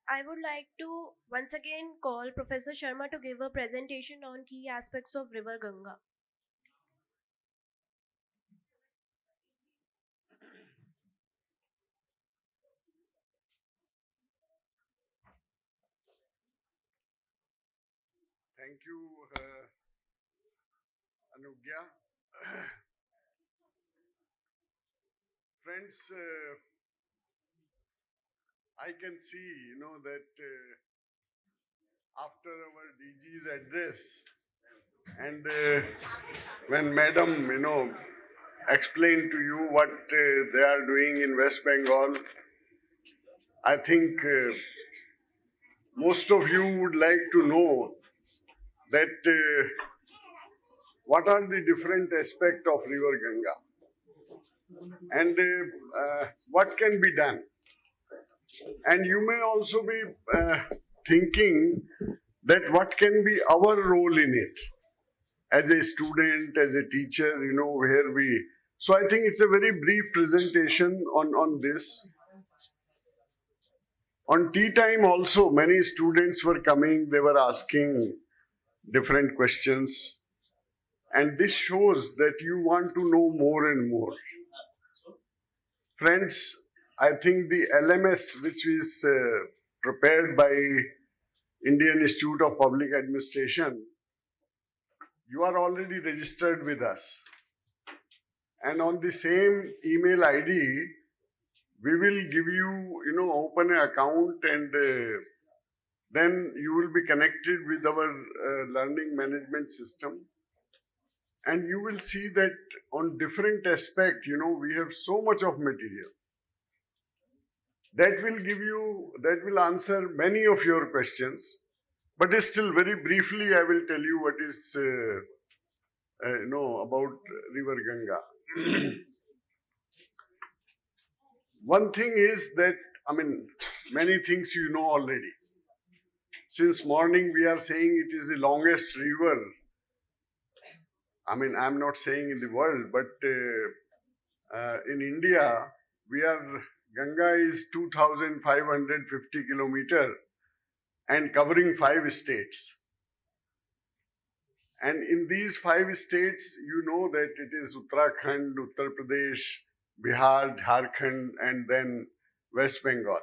I would like to once again call Professor Sharma to give a presentation on key aspects of River Ganga. Thank you, Anugya. Friends, I can see, that after our DG's address and when Madam, explained to you what they are doing in West Bengal, I think most of you would like to know that what are the different aspects of River Ganga and what can be done. And you may also be thinking that what can be our role in it as a student, as a teacher, where we. So I think it's a very brief presentation on this. On tea time also, many students were coming, they were asking different questions. And this shows that you want to know more and more. Friends, I think the LMS, which is prepared by Indian Institute of Public Administration, you are already registered with us. And on the same email ID, we will give you, open an account and then you will be connected with our learning management system. And you will see that on different aspects, we have so much of material. That will answer many of your questions. But still, very briefly, I will tell you what is, about River Ganga. One thing is that, many things you know already. Since morning, we are saying it is the longest river. I'm not saying in the world, but in India, we are, Ganga is 2,550 kilometer and covering 5 states. And in these 5 states, you know that it is Uttarakhand, Uttar Pradesh, Bihar, Jharkhand, and then West Bengal.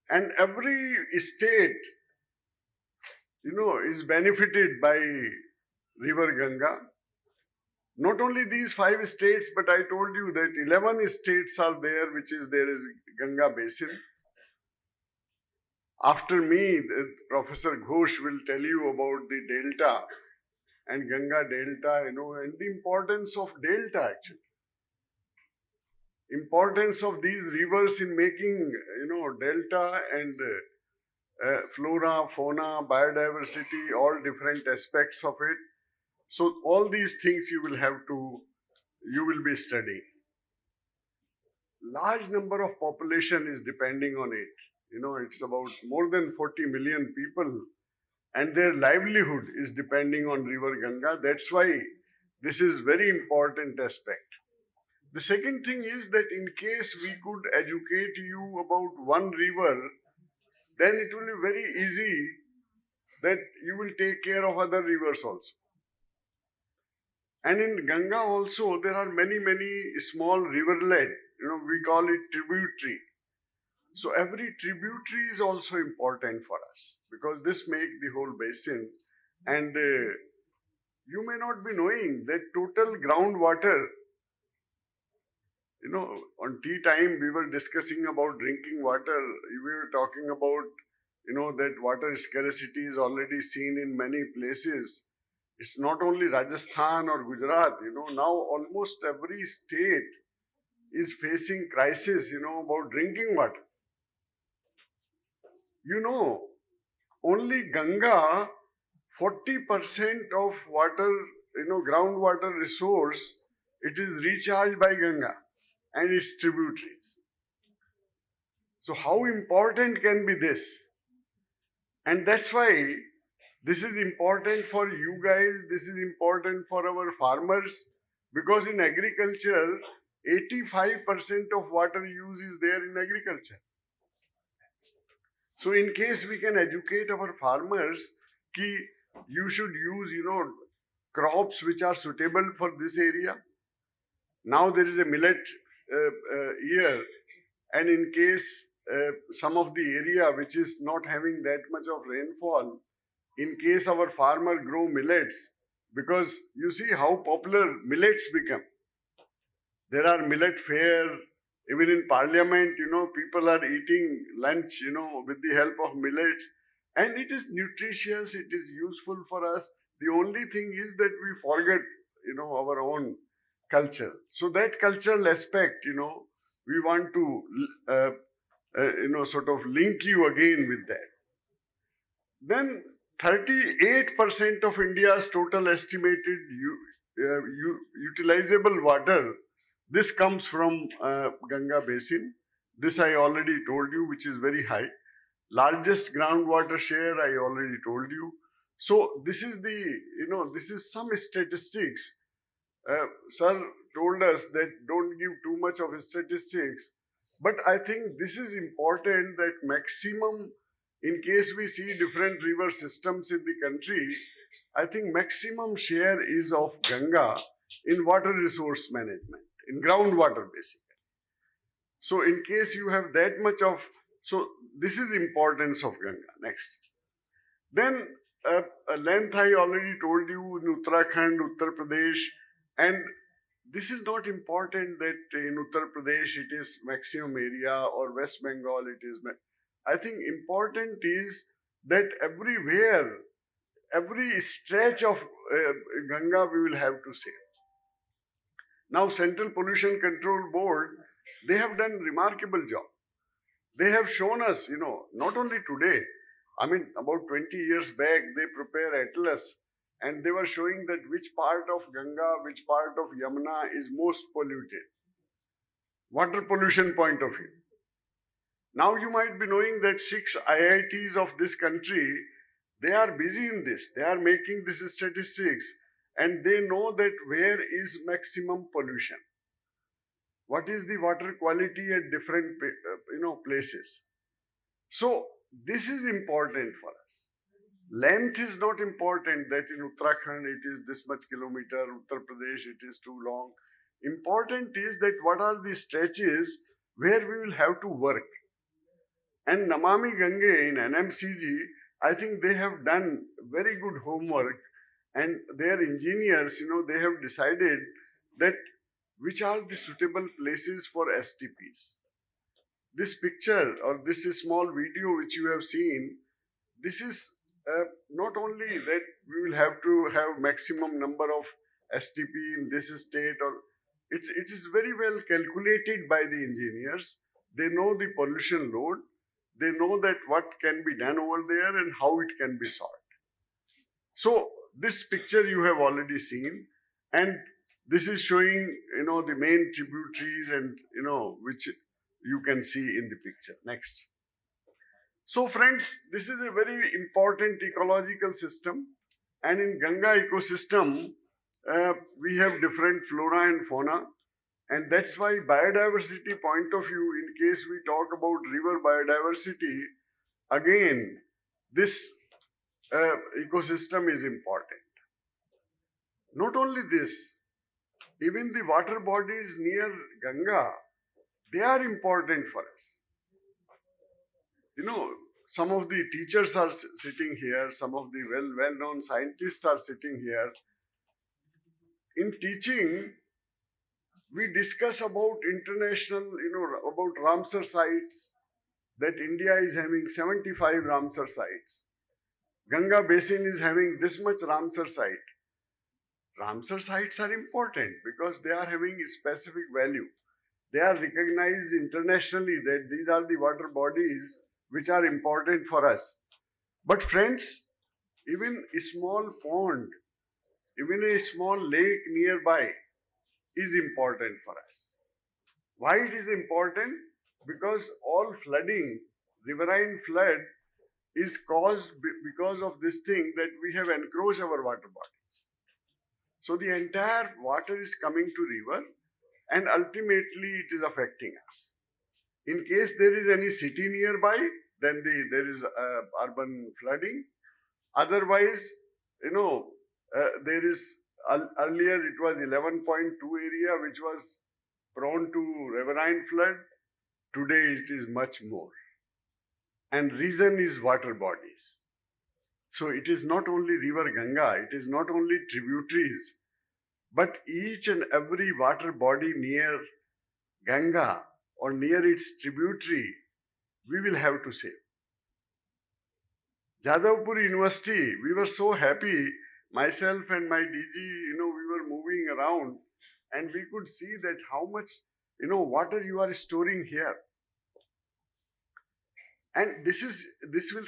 And every state, is benefited by River Ganga. Not only these 5 states, but I told you that 11 states are there, there is Ganga basin. After me, Professor Ghosh will tell you about the delta and Ganga delta, and the importance of delta actually. Importance of these rivers in making, delta and flora, fauna, biodiversity, all different aspects of it. So all these things you will be studying. Large number of population is depending on it. It's about more than 40 million people and their livelihood is depending on River Ganga. That's why this is very important aspect. The second thing is that in case we could educate you about one river, then it will be very easy that you will take care of other rivers also. And in Ganga also, there are many, many small rivulet, we call it tributary. So every tributary is also important for us because this make the whole basin. And you may not be knowing that total groundwater, on tea time we were discussing about drinking water. We were talking about, that water scarcity is already seen in many places. It's not only Rajasthan or Gujarat, now almost every state is facing crisis, about drinking water. Only Ganga, 40% of water, groundwater resource, it is recharged by Ganga and its tributaries. So how important can be this? And that's why this is important for you guys, this is important for our farmers, because in agriculture, 85% of water use is there in agriculture. So in case we can educate our farmers ki you should use crops which are suitable for this area. Now there is a millet year, and in case some of the area which is not having that much of rainfall, in case our farmer grow millets, because you see how popular millets become. There are millet fair, even in parliament, people are eating lunch, with the help of millets. And it is nutritious, it is useful for us. The only thing is that we forget, our own culture. So that cultural aspect, we want to, sort of link you again with that. Then 38% of India's total estimated utilizable water, this comes from Ganga basin. This I already told you, which is very high. Largest groundwater share, I already told you. So this is this is some statistics. Sir told us that don't give too much of statistics, but I think this is important that maximum, in case we see different river systems in the country, I think maximum share is of Ganga in water resource management, in groundwater basically. So in case you have that much of, so this is importance of Ganga. Next. Then length I already told you in Uttarakhand, Uttar Pradesh, and this is not important that in Uttar Pradesh it is maximum area or West Bengal it is. I think important is that everywhere, every stretch of Ganga we will have to save. Now Central Pollution Control Board, they have done remarkable job. They have shown us, not only today, I mean, about 20 years back, they prepare atlas and they were showing that which part of Ganga, which part of Yamuna is most polluted. Water pollution point of view. Now you might be knowing that 6 IITs of this country, they are busy in this. They are making this statistics and they know that where is maximum pollution. What is the water quality at different places. So this is important for us. Length is not important that in Uttarakhand it is this much kilometer, Uttar Pradesh it is too long. Important is that what are the stretches where we will have to work. And Namami Gange in NMCG, I think they have done very good homework and their engineers, they have decided that which are the suitable places for STPs. This picture or this small video which you have seen, this is not only that we will have to have maximum number of STP in this state, or it is very well calculated by the engineers. They know the pollution load, they know that what can be done over there and how it can be solved. So this picture you have already seen, and this is showing the main tributaries and which you can see in the picture. Next. So friends, this is a very important ecological system, and in Ganga ecosystem, we have different flora and fauna, and that's why biodiversity point of view, in case we talk about river biodiversity, again, this ecosystem is important. Not only this, even the water bodies near Ganga, they are important for us. Some of the teachers are sitting here, some of the well-known scientists are sitting here. In teaching, we discuss about international, about Ramsar sites, that India is having 75 Ramsar sites. Ganga basin is having this much Ramsar site. Ramsar sites are important because they are having a specific value. They are recognized internationally that these are the water bodies which are important for us. But friends, even a small pond, even a small lake nearby is important for us. Why it is important? Because all flooding, riverine flood, is caused because of this thing that we have encroached our water bodies. So the entire water is coming to river and ultimately it is affecting us. In case there is any city nearby, then there is urban flooding. Otherwise, there is earlier it was 11.2 area which was prone to riverine flood. Today it is much more. And reason is water bodies. So it is not only river Ganga, it is not only tributaries, but each and every water body near Ganga or near its tributary, we will have to save. Jadavpur University, we were so happy, myself and my DG, we were moving around and we could see that how much, water you are storing here. And this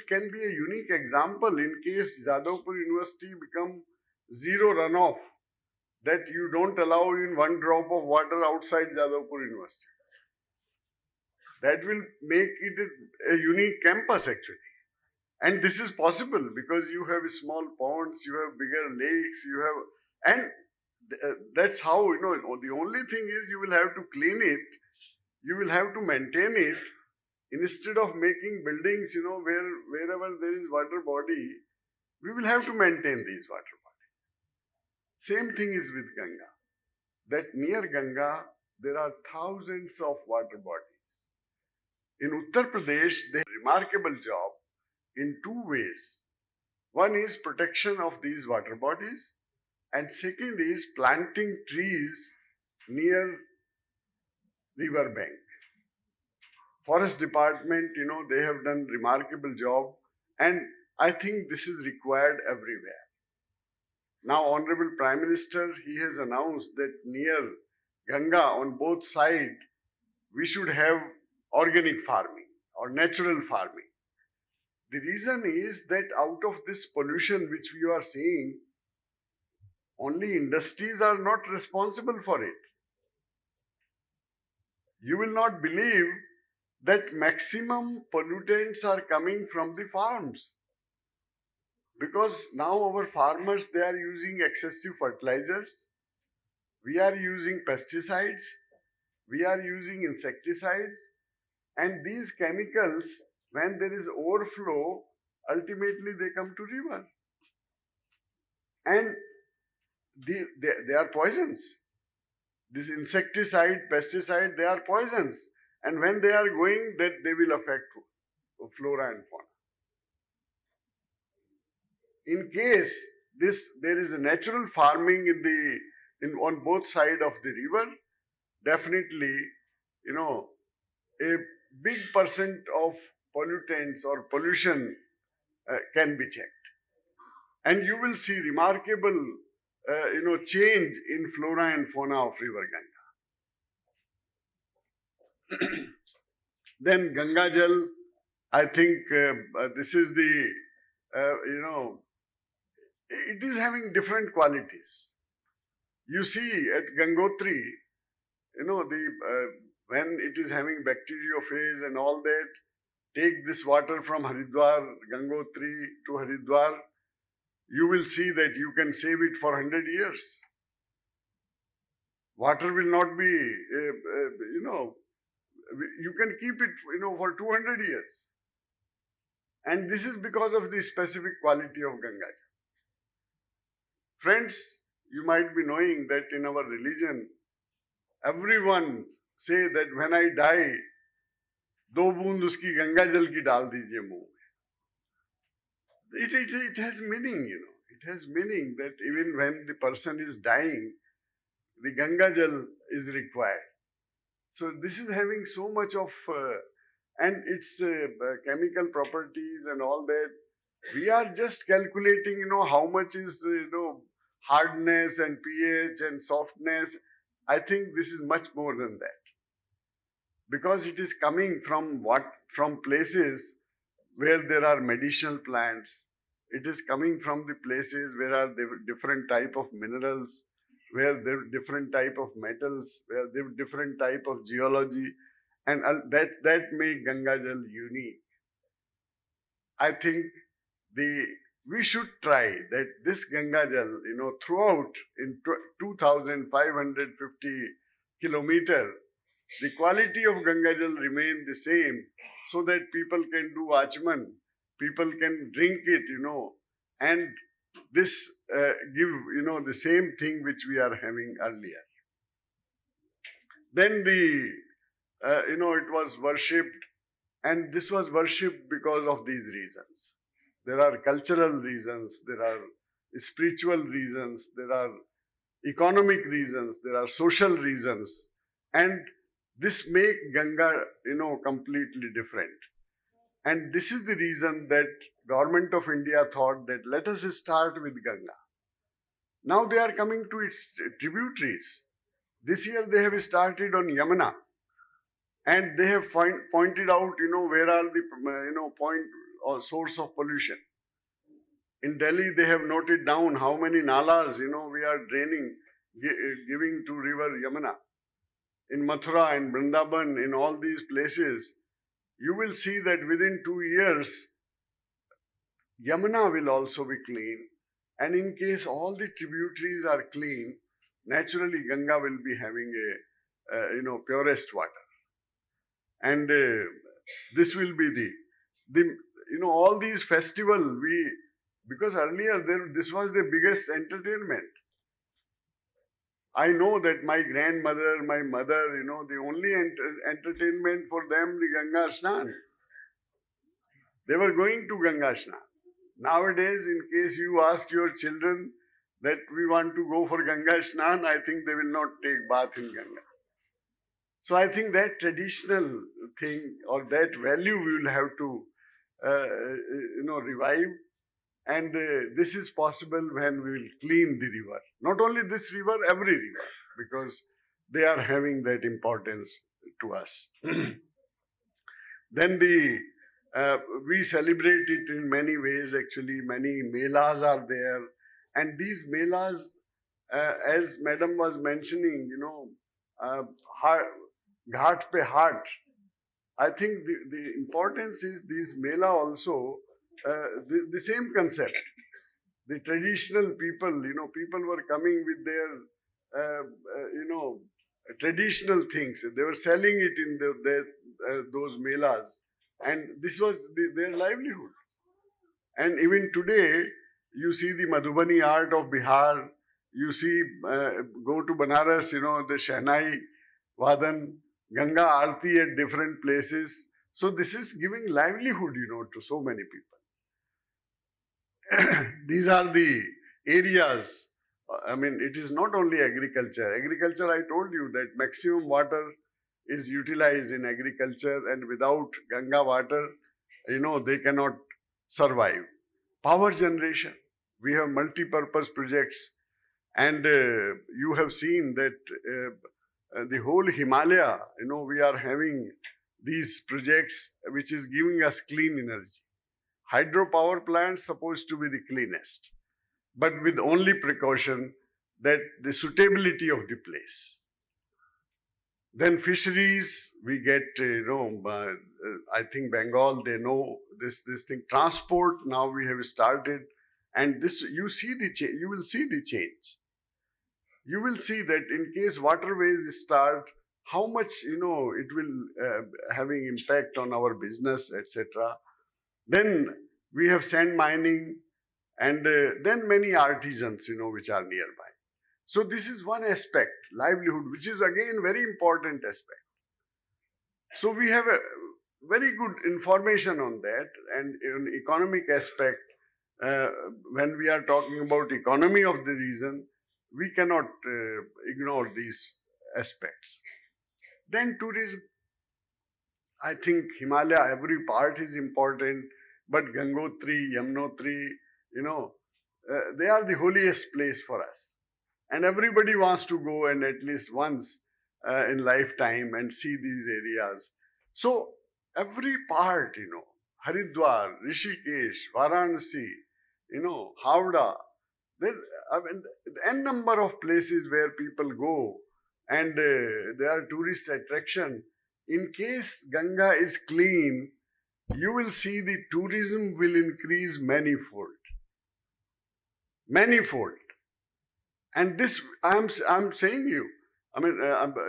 can be a unique example in case Jadavpur University become zero runoff, that you don't allow in one drop of water outside Jadavpur University. That will make it a unique campus actually. And this is possible because you have small ponds, you have bigger lakes, and that's how, the only thing is you will have to clean it, you will have to maintain it. Instead of making buildings, wherever there is water body, we will have to maintain these water bodies. Same thing is with Ganga. That near Ganga, there are thousands of water bodies. In Uttar Pradesh, they have a remarkable job in two ways. One is protection of these water bodies, and second is planting trees near river bank. Forest department, they have done remarkable job, and I think this is required everywhere. Now, Honorable Prime Minister, he has announced that near Ganga on both sides, we should have organic farming or natural farming. The reason is that out of this pollution which we are seeing, only industries are not responsible for it. You will not believe that maximum pollutants are coming from the farms. Because now our farmers, they are using excessive fertilizers, we are using pesticides, we are using insecticides, and these chemicals, when there is overflow, ultimately they come to river. And they are poisons. This insecticide, pesticide, they are poisons. And when they are going, that they will affect flora and fauna. In case there is a natural farming on both sides of the river, definitely, a big percent of pollutants or pollution can be checked. And you will see remarkable, change in flora and fauna of river Ganga. Then Ganga Jal, I think this is it is having different qualities. You see at Gangotri, when it is having bacteriophage and all that, take this water from Haridwar, Gangotri to Haridwar, you will see that you can save it for 100 years. Water will not be, you can keep it, for 200 years. And this is because of the specific quality of Ganga. Friends, you might be knowing that in our religion, everyone say that when I die, दो बूंद उसकी गंगा जल की डाल दीजिए मुंह में. It has meaning, It has meaning that even when the person is dying, the Ganga Jal is required. So this is having so much of, and its chemical properties and all that. We are just calculating, how much is, hardness and pH and softness. I think this is much more than that. Because it is coming from places where there are medicinal plants. It is coming from the places where are there different type of minerals, where there are different type of metals, where there are different type of geology, and that make Ganga Jal unique. I think we should try that this Ganga Jal, throughout in 2,550 kilometer, the quality of Ganga Jal remain the same, so that people can do achman, people can drink it, and this give, the same thing which we are having earlier. Then it was worshipped, and this was worshipped because of these reasons. There are cultural reasons, there are spiritual reasons, there are economic reasons, there are social reasons, and this make Ganga, completely different. And this is the reason that government of India thought that let us start with Ganga. Now they are coming to its tributaries. This year they have started on Yamuna, and they have pointed out, where are the, point or source of pollution. In Delhi, they have noted down how many nalas, we are draining, giving to river Yamuna. In Mathura, in Vrindavan, in all these places, you will see that within 2 years, Yamuna will also be clean. And in case all the tributaries are clean, naturally Ganga will be having a, purest water. And this will be the all these festival, because earlier this was the biggest entertainment. I know that my grandmother, my mother, the only entertainment for them, the Ganga Snan. They were going to Ganga Snan. Nowadays, in case you ask your children that we want to go for Ganga Snan, I think they will not take bath in Ganga. So I think that traditional thing or that value we will have to, revive. And this is possible when we will clean the river. Not only this river, every river, because they are having that importance to us. Then we celebrate it in many ways. Actually, many melas are there, and these melas, as Madam was mentioning, ghat pe haat. I think the importance is these mela also, the same concept. The traditional people, people were coming with their, traditional things. They were selling it in those melas, and this was their livelihood. And even today, you see the Madhubani art of Bihar. You see, go to Banaras, the Shehnai, Vadan, Ganga Aarti at different places. So this is giving livelihood, to so many people. These are the areas. I mean, it is not only agriculture. Agriculture, I told you that maximum water is utilized in agriculture, and without Ganga water, they cannot survive. Power generation. We have multi-purpose projects, and you have seen that the whole Himalaya, we are having these projects which is giving us clean energy. Hydropower plants supposed to be the cleanest, but with only precaution that the suitability of the place. Then fisheries, we get, I think Bengal, they know this thing. Transport, now we have started, and this, you will see the change. You will see that in case waterways start, how much, it will having impact on our business, etc. Then we have sand mining, and then many artisans, which are nearby. So this is one aspect, livelihood, which is again very important aspect. So we have a very good information on that. And in economic aspect, when we are talking about economy of the region, we cannot ignore these aspects. Then tourism. I think Himalaya, every part is important, but Gangotri, Yamunotri, they are the holiest place for us. And everybody wants to go and at least once in lifetime and see these areas. So every part, Haridwar, Rishikesh, Varanasi, Howrah, there, I mean, n number of places where people go, and they are tourist attraction. In case Ganga is clean, you will see the tourism will increase manifold. Manifold. And this, I'm saying you, I mean,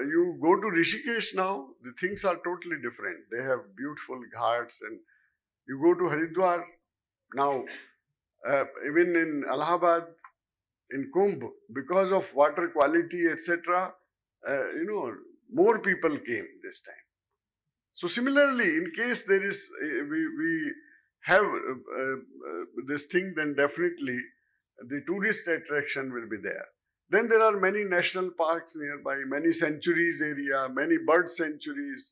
you go to Rishikesh now, the things are totally different. They have beautiful ghats, and you go to Haridwar now, even in Allahabad, in Kumbh, because of water quality, etc., more people came this time. So similarly, in case there is, we have this thing, then definitely the tourist attraction will be there. Then there are many national parks nearby, many sanctuaries area, many bird sanctuaries,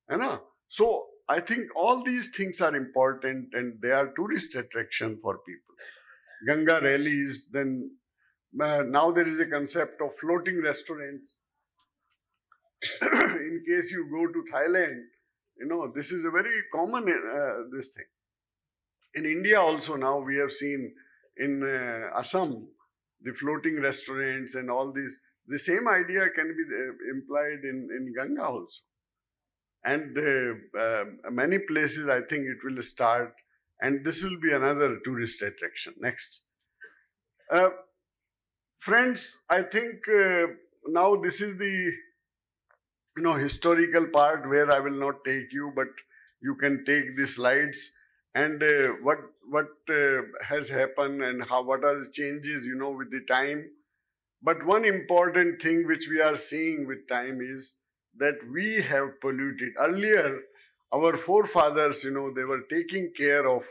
you know. So I think all these things are important and they are tourist attraction for people. Ganga rallies, then now there is a concept of floating restaurants. In case you go to Thailand, this is a very common this thing. In India also now we have seen in Assam the floating restaurants and all these. The same idea can be implied in Ganga also. And many places I think it will start, and this will be another tourist attraction. Next. Uh, Friends, I think now this is the historical part where I will not take you, but you can take the slides and what has happened and how what are the changes with the time. But one important thing which we are seeing with time is that we have polluted. Earlier, our forefathers, they were taking care of,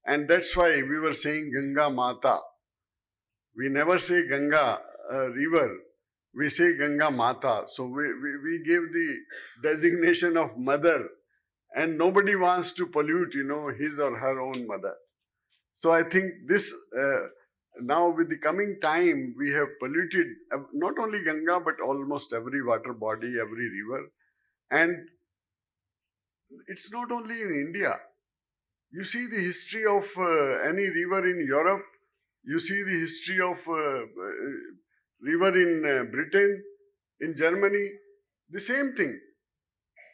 and that's why we were saying Ganga Mata. We never say Ganga river, we say Ganga Mata. So we give the designation of mother, and nobody wants to pollute, his or her own mother. So I think this, now with the coming time, we have polluted not only Ganga, but almost every water body, every river. And it's not only in India. You see the history of any river in Europe, you see the history of river in Britain, in Germany, the same thing.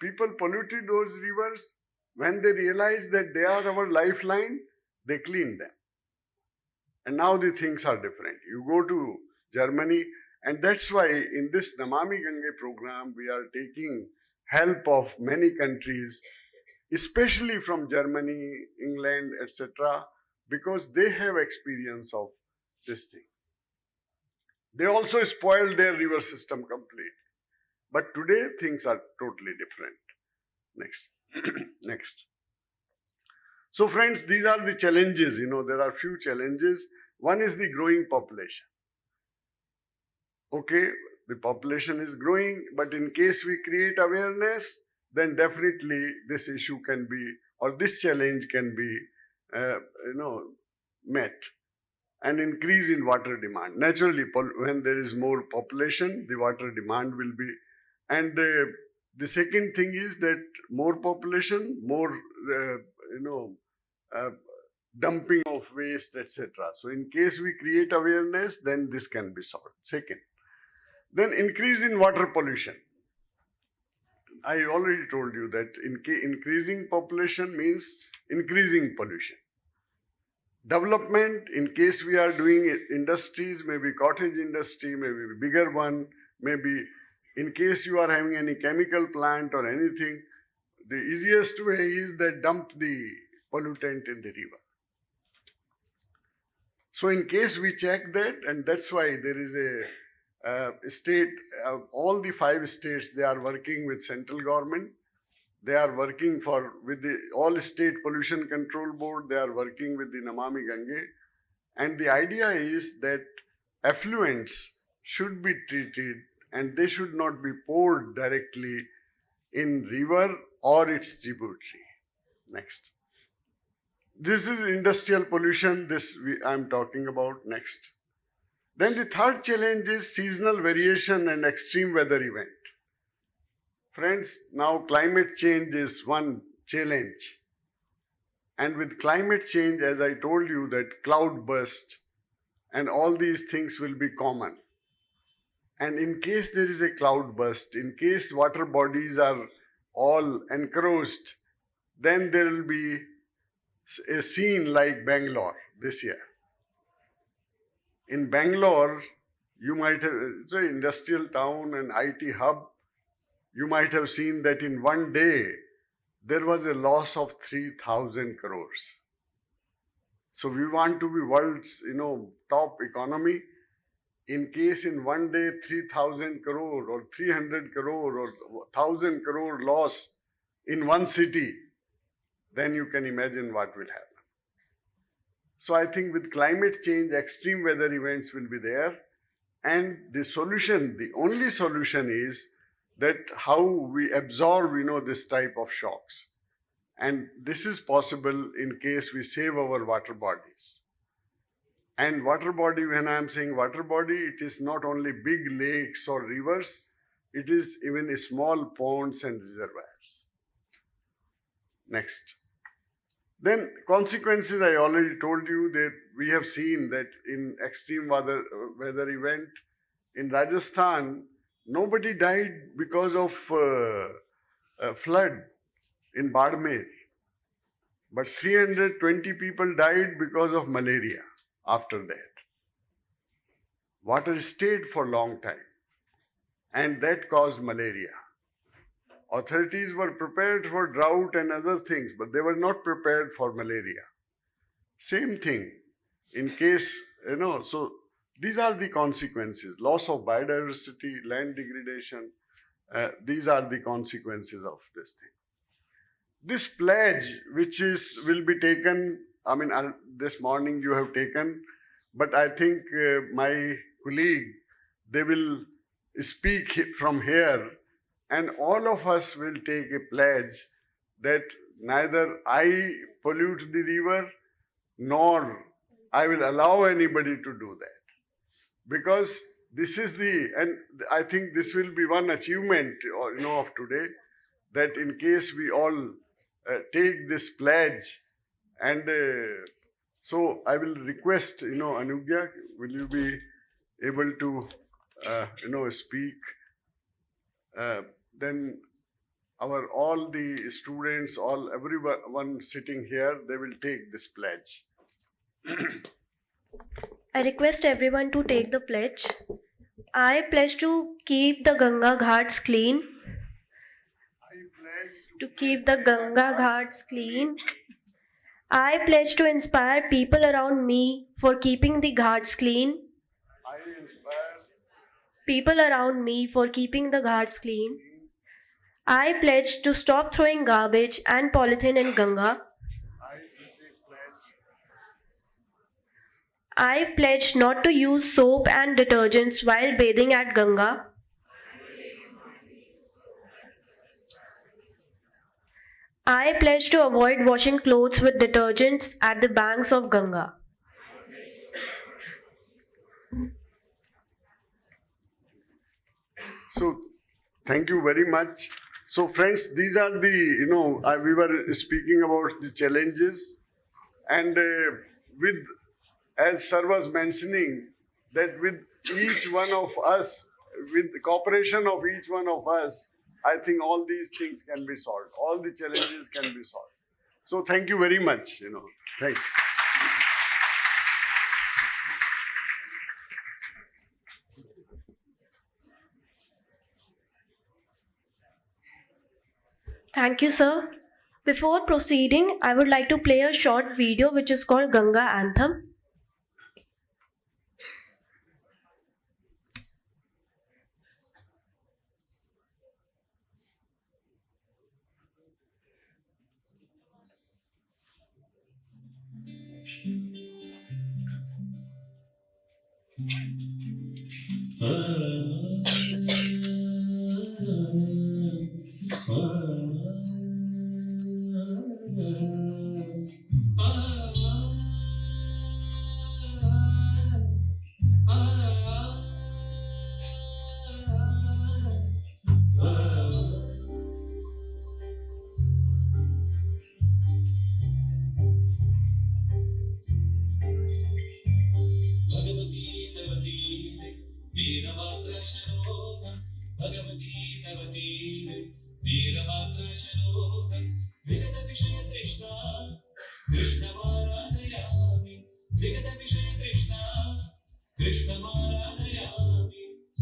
People polluted those rivers. When they realized that they are our lifeline, they cleaned them. And now the things are different. You go to Germany, and that's why in this Namami Gange program, we are taking help of many countries, especially from Germany, England, etc., because they have experience of this thing. They also spoiled their river system completely. But today things are totally different. Next. Next. So friends, these are the challenges. There are few challenges. One is the growing population. Okay, the population is growing, but in case we create awareness, then definitely this issue can be, or this challenge can be, met. An increase in water demand. Naturally, when there is more population, the water demand will be. And the second thing is that more population, more, dumping of waste, etc. So in case we create awareness, then this can be solved. Second, then increase in water pollution. I already told you that increasing population means increasing pollution. Development, in case we are doing industries, maybe cottage industry, maybe bigger one, maybe in case you are having any chemical plant or anything, the easiest way is that dump the pollutant in the river. So in case we check that, and that's why there is a state, all the 5 states, they are working with central government. They are working with the all state pollution control board. They are working with the Namami Gange. And the idea is that effluents should be treated and they should not be poured directly in river or its tributary. Next. This is industrial pollution. I'm talking about. Next. Then the third challenge is seasonal variation and extreme weather event. Friends, now climate change is one challenge. And with climate change, as I told you, that cloud burst and all these things will be common. And in case there is a cloud burst, in case water bodies are all encroached, then there will be a scene like Bangalore this year. In Bangalore, You might have, it's an industrial town and IT hub. You might have seen that in one day, there was a loss of 3,000 crores. So we want to be world's, top economy. In case in one day 3,000 crore or 300 crore or 1,000 crore loss in one city, then you can imagine what will happen. So I think with climate change, extreme weather events will be there. And the solution, the only solution is that how we absorb, this type of shocks. And this is possible in case we save our water bodies. And water body, when I am saying water body, it is not only big lakes or rivers, it is even small ponds and reservoirs. Next. Then consequences, I already told you that we have seen that in extreme weather event in Rajasthan, nobody died because of flood in Badmer, but 320 people died because of malaria after that. Water stayed for a long time, and that caused malaria. Authorities were prepared for drought and other things, but they were not prepared for malaria. Same thing in case, so these are the consequences: loss of biodiversity, land degradation. These are the consequences of this thing. This pledge, which will be taken, this morning you have taken, but I think my colleague, they will speak from here, and all of us will take a pledge that neither I pollute the river nor I will allow anybody to do that. Because this is and I think this will be one achievement of today, that in case we all take this pledge, and so I will request, Anugya, will you be able to, speak? Then all the students, everyone sitting here, they will take this pledge. I request everyone to take the pledge. I pledge to keep the Ganga Ghats clean. I pledge To keep the Ganga Ghats clean. I pledge to inspire people around me for keeping the ghats clean. I inspire People around me for keeping the ghats clean. I pledge to stop throwing garbage and polythene in Ganga. I pledge not to use soap and detergents while bathing at Ganga. I pledge to avoid washing clothes with detergents at the banks of Ganga. So, thank you very much. So, friends, these are the, we were speaking about the challenges, and with, as Sir was mentioning, that with each one of us, with the cooperation of each one of us, I think all these things can be solved. All the challenges can be solved. So, thank you very much. Thanks. Thank you, sir. Before proceeding, I would like to play a short video which is called Ganga Anthem.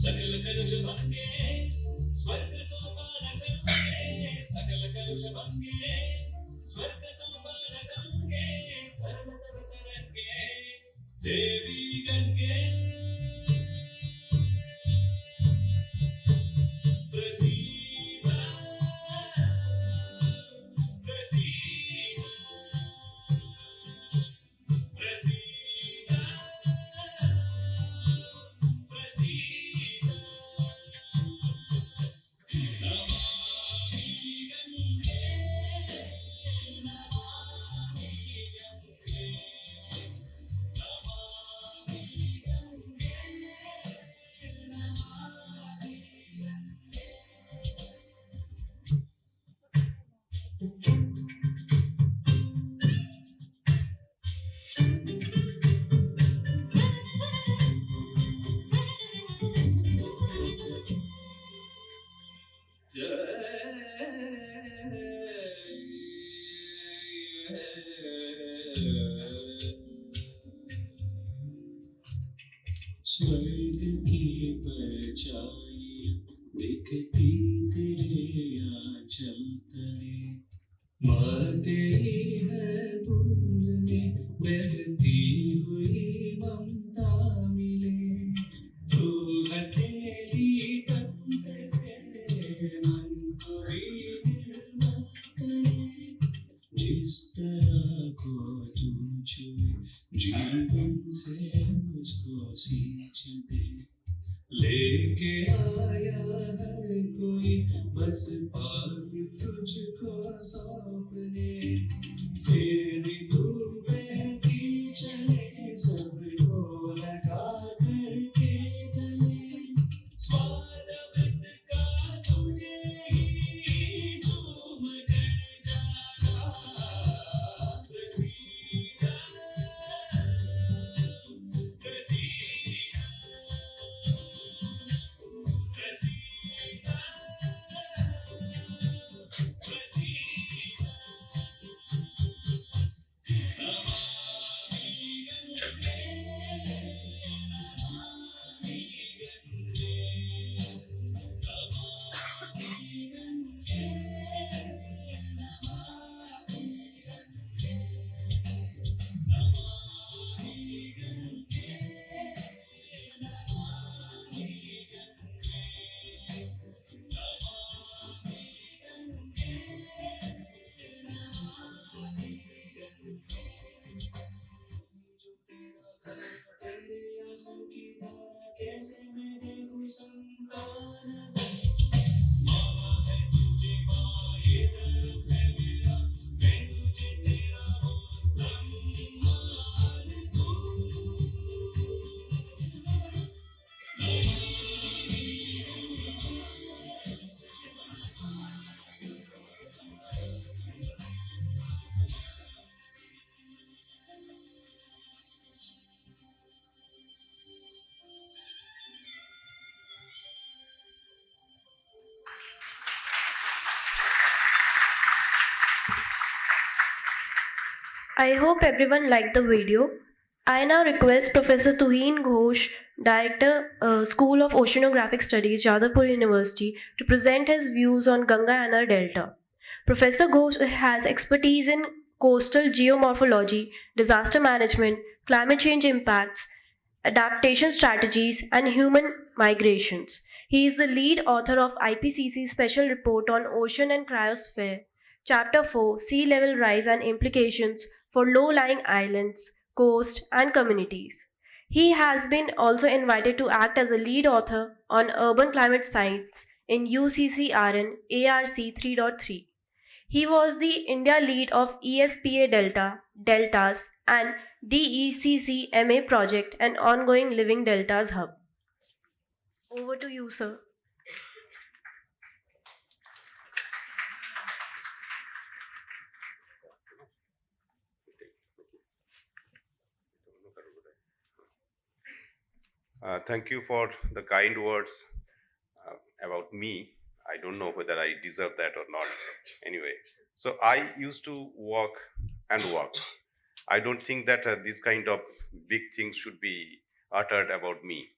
सकल कलुष भंगे स्वर्ग सोपान संगे सकल कलुष भंगे स्वर्ग सोपान संगे धर्म तर तरंगे देवी गंगे प्रसीदा प्रसीदा प्रसीदा प्रसीदा नमामि गंगे नमामि गंगे नमामि गंगे नमामि गंगे स्वर्ग की परछाई दिखती तेरे आंचल तले माँ तेरी है बूंद में बहती हुई ममता मिले तू हथेली तन पे मन को भी निर्मल करे जिस तरह को तू छुए जीवन से मुझको सींच दे लेके आया है कोई बस पाग तुझको सौंपने फिर तू बहती चले सबको लगा करके गले स्वाद अमृत का तुझे ही चूम कर जाना प्रसीदा प्रसीदा प्रसीदा प्रसीदा नमामि गंगे नमामि गंगे नमामि गंगे नमामि गंगे नमामि गंगे नमामि गंगे नमामि गंगे नमामि गंगे जो तेरा घर तेरे आंसू की धारा कैसे मैं देखूं संतान माना है तुझे माँ ये धर्म है मेरा मैं तुझे तेरा हूँ सम्मान दूँ I hope everyone liked the video. I now request Professor Tuheen Ghosh, Director, School of Oceanographic Studies, Jadavpur University, to present his views on Ganga and her delta. Professor Ghosh has expertise in coastal geomorphology, disaster management, climate change impacts, adaptation strategies, and human migrations. He is the lead author of IPCC's Special Report on Ocean and Cryosphere, Chapter 4, Sea Level Rise and Implications for Low-Lying Islands, Coast, and Communities. He has been also invited to act as a lead author on urban climate science in UCCRN ARC 3.3. He was the India lead of ESPA Delta, Deltas, and DECCMA project and ongoing Living Deltas Hub. Over to you, sir. Thank you for the kind words about me. I don't know whether I deserve that or not. Anyway, so I used to walk and walk. I don't think that these kind of big things should be uttered about me.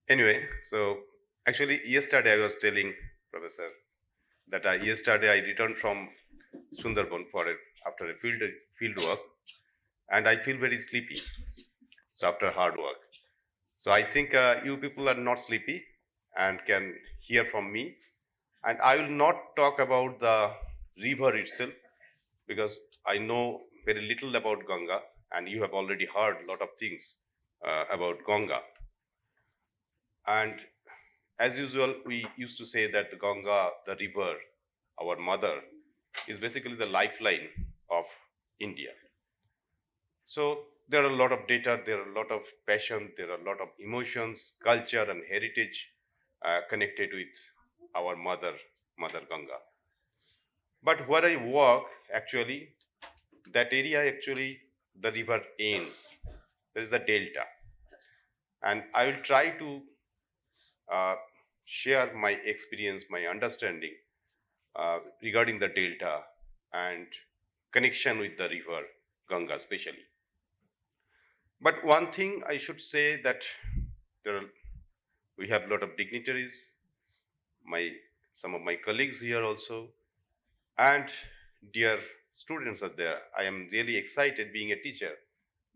Anyway, so actually yesterday I was telling Professor that yesterday I returned from Sundarban after a field work, and I feel very sleepy. So after hard work, so I think you people are not sleepy and can hear from me. And I will not talk about the river itself because I know very little about Ganga, and you have already heard a lot of things about Ganga. And as usual, we used to say that Ganga, the river, our mother, is basically the lifeline of India. So there are a lot of data, there are a lot of passion, there are a lot of emotions, culture, and heritage connected with our Mother Ganga. But where I walk, actually, that area actually the river ends. There is a delta, and I will try to uh, share my experience, my understanding regarding the delta and connection with the river Ganga, especially. But one thing I should say that there are, we have a lot of dignitaries, my some of my colleagues here also, and dear students are there. I am really excited being a teacher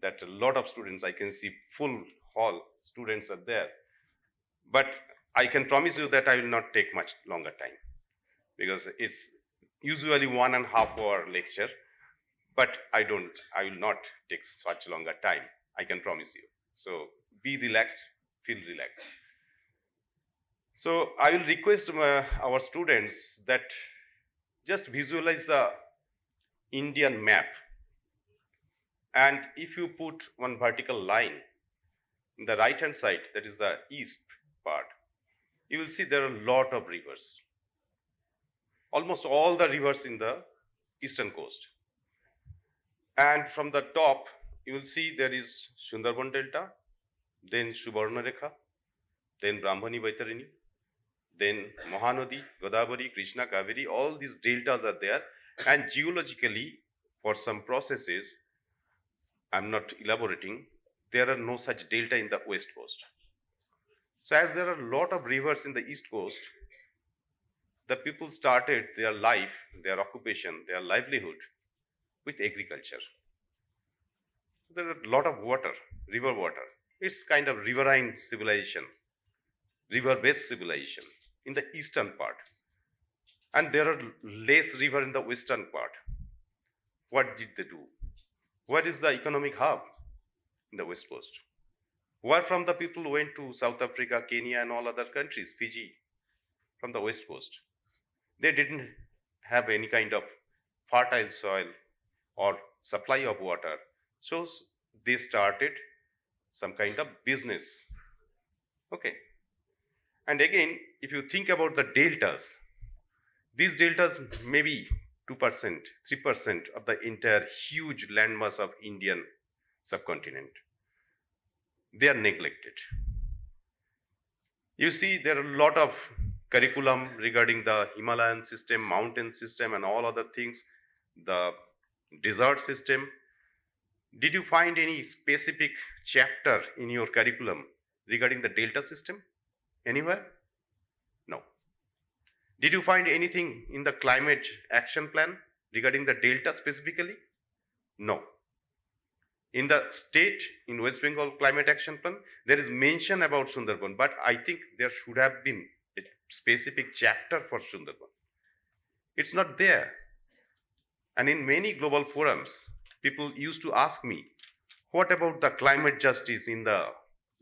that a lot of students, I can see full hall students are there. But I can promise you that I will not take much longer time because it's usually 1.5 hour lecture. But I will not take such longer time. I can promise you. So be relaxed, feel relaxed. So I will request our students that just visualize the Indian map. And if you put one vertical line in the right hand side, that is the east part, you will see there are a lot of rivers. Almost all the rivers in the eastern coast. And from the top, you will see there is Sundarban Delta, then Subarnarekha, then Brahmani Vaitarini, then Mahanadi, Godavari, Krishna, Kaveri, all these deltas are there. And geologically, for some processes, I'm not elaborating, there are no such delta in the west coast. So as there are a lot of rivers in the east coast, the people started their life, their occupation, their livelihood with agriculture. There are a lot of water, river water. It's kind of riverine civilization, river-based civilization in the eastern part. And there are less river in the western part. What did they do? What is the economic hub in the west coast? Where from the people went to South Africa, Kenya, and all other countries, Fiji, from the west coast? They didn't have any kind of fertile soil or supply of water. So they started some kind of business. Okay. And again, if you think about the deltas, these deltas may be 2%, 3% of the entire huge landmass of Indian subcontinent. They are neglected. You see, there are a lot of curriculum regarding the Himalayan system, mountain system, and all other things, the desert system. Did you find any specific chapter in your curriculum regarding the delta system? Anywhere? No. Did you find anything in the climate action plan regarding the delta specifically? No. In the state, in West Bengal climate action plan, there is mention about Sundarban, but I think there should have been a specific chapter for Sundarban. It's not there. And in many global forums, people used to ask me, what about the climate justice in the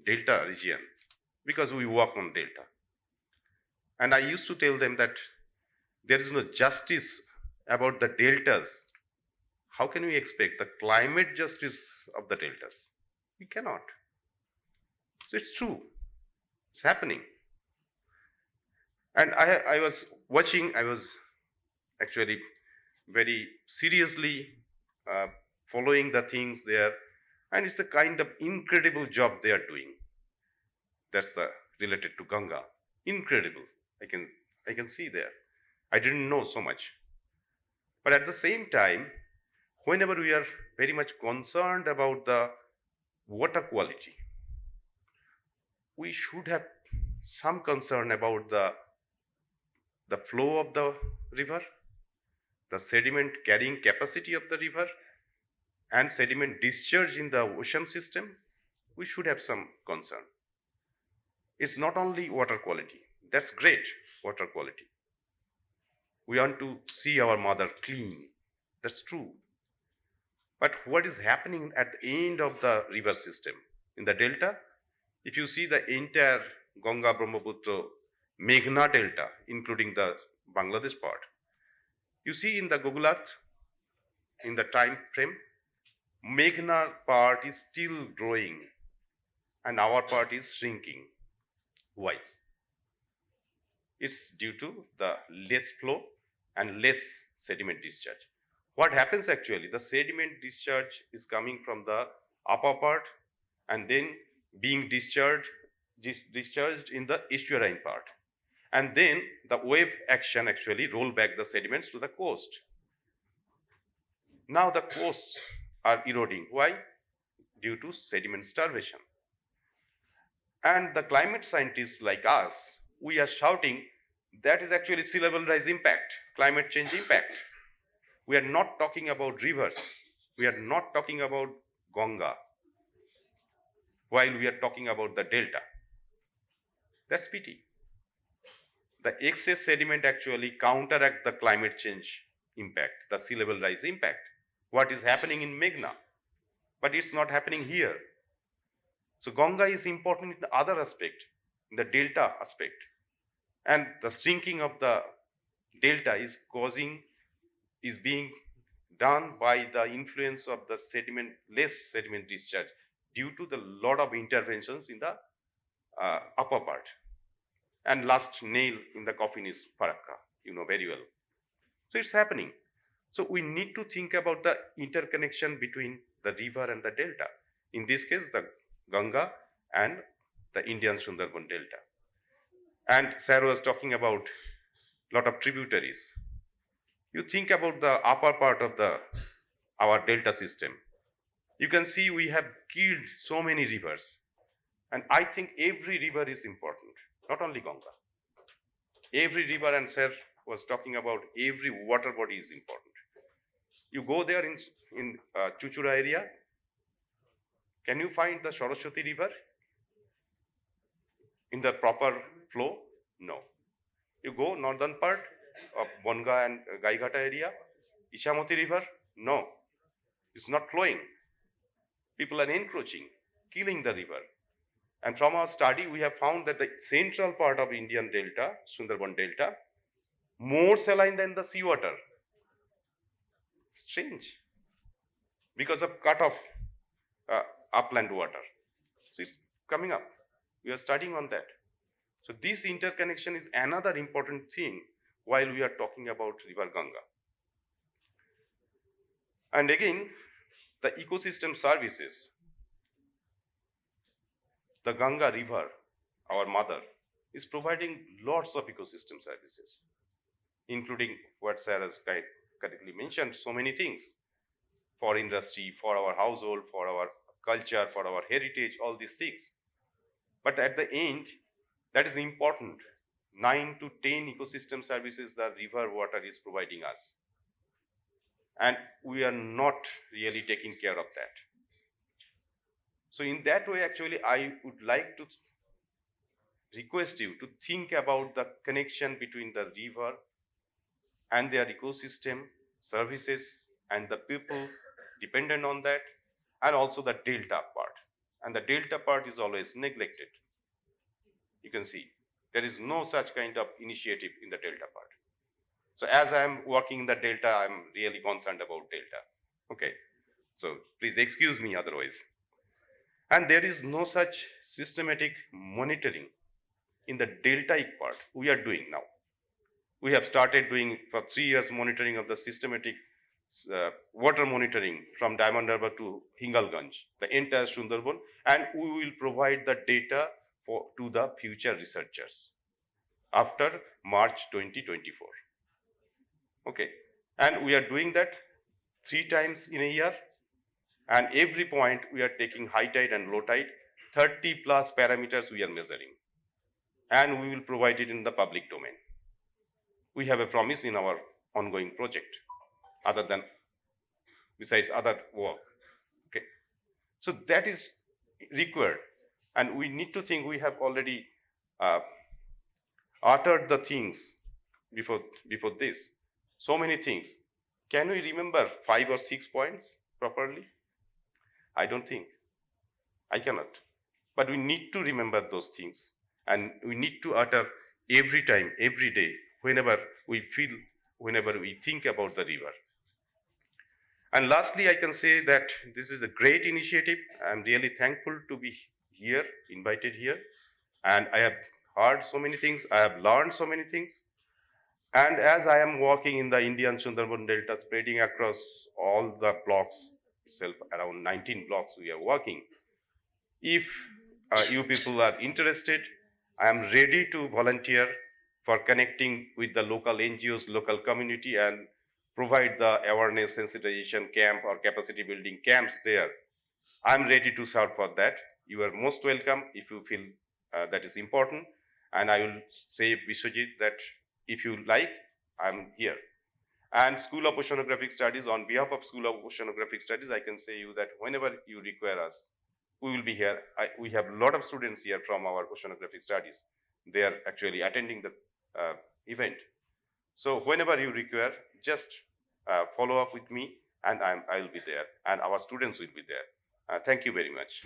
delta region? Because we work on delta. And I used to tell them that there is no justice about the deltas. How can we expect the climate justice of the deltas? We cannot. So it's true. It's happening. And I was watching, I was actually very seriously uh, following the things there. And it's a kind of incredible job they are doing. That's related to Ganga. Incredible. I can see there. I didn't know so much. But at the same time, whenever we are very much concerned about the water quality, we should have some concern about the flow of the river, the sediment carrying capacity of the river, and sediment discharge in the ocean system, we should have some concern. It's not only water quality. That's great, water quality. We want to see our mother clean. That's true. But what is happening at the end of the river system? In the delta, if you see the entire Ganga, Brahmaputra, Meghna delta, including the Bangladesh part, you see in the Google Earth, in the time frame, Meghna part is still growing and our part is shrinking. Why? It's due to the less flow and less sediment discharge. What happens actually? The sediment discharge is coming from the upper part and then being discharged in the estuarine part. And then the wave action actually roll back the sediments to the coast. Now the coasts are eroding. Why? Due to sediment starvation. And the climate scientists like us, we are shouting that is actually sea level rise impact, climate change impact. We are not talking about rivers. We are not talking about Ganga, while we are talking about the delta. That's pity. The excess sediment actually counteract the climate change impact, the sea level rise impact. What is happening in Meghna, but it's not happening here. So Ganga is important in the other aspect, in the delta aspect. And the shrinking of the delta is being done by the influence of the less sediment discharge due to the lot of interventions in the upper part. And last nail in the coffin is Farakka, you know very well. So it's happening. So we need to think about the interconnection between the river and the delta. In this case, the Ganga and the Indian Sundarban delta. And Sarah was talking about a lot of tributaries. You think about the upper part of our delta system. You can see we have killed so many rivers. And I think every river is important, not only Ganga. Every river, and Sir was talking about every water body is important. You go there in Chuchura area, can you find the Saraswati river in the proper flow? No. You go northern part of Bonga and Gaigata area, Ishamati river? No. It's not flowing. People are encroaching, killing the river. And from our study, we have found that the central part of Indian delta, Sundarban delta, more saline than the seawater. Strange. Because of cut off upland water. So it's coming up. We are studying on that. So this interconnection is another important thing while we are talking about river Ganga. And again, the ecosystem services. The Ganga river, our mother, is providing lots of ecosystem services, including what Sarah has correctly mentioned, so many things for industry, for our household, for our culture, for our heritage, all these things. But at the end, that is important. 9 to 10 ecosystem services the river water is providing us. And we are not really taking care of that. So in that way, actually, I would like to request you to think about the connection between the river and their ecosystem services and the people dependent on that, and also the delta part. And the delta part is always neglected. You can see there is no such kind of initiative in the delta part. So as I am working in the delta, I'm really concerned about delta. Okay, so please excuse me otherwise. And there is no such systematic monitoring in the deltaic part we are doing now. We have started doing for 3 years monitoring of the systematic water monitoring from Diamond Harbour to Hingalganj, the entire Sundarban, and we will provide the data to the future researchers after March 2024. Okay, and we are doing that 3 times in a year, and every point we are taking high tide and low tide, 30 plus parameters we are measuring. and we will provide it in the public domain. We have a promise in our ongoing project, other than besides other work. Okay, so that is required, and we need to think we have already uttered the things before this. So many things. Can we remember 5 or 6 points properly? I don't think. I cannot. But we need to remember those things, and we need to utter every time, every day, whenever we feel, whenever we think about the river. And lastly, I can say that this is a great initiative. I'm really thankful to be here, invited here. And I have heard so many things, I have learned so many things. And as I am working in the Indian Sundarban Delta, spreading across all the blocks, itself around 19 blocks we are working. If you people are interested, I am ready to volunteer for connecting with the local NGOs, local community, and provide the awareness sensitization camp or capacity building camps there. I'm ready to serve for that. You are most welcome if you feel that is important. And I will say, Vishwajit, that if you like, I'm here. And School of Oceanographic Studies, on behalf of School of Oceanographic Studies, I can say you that whenever you require us, we will be here. We have a lot of students here from our Oceanographic Studies. They are actually attending the event. So whenever you require, just follow up with me, and I will be there, and our students will be there. Thank you very much.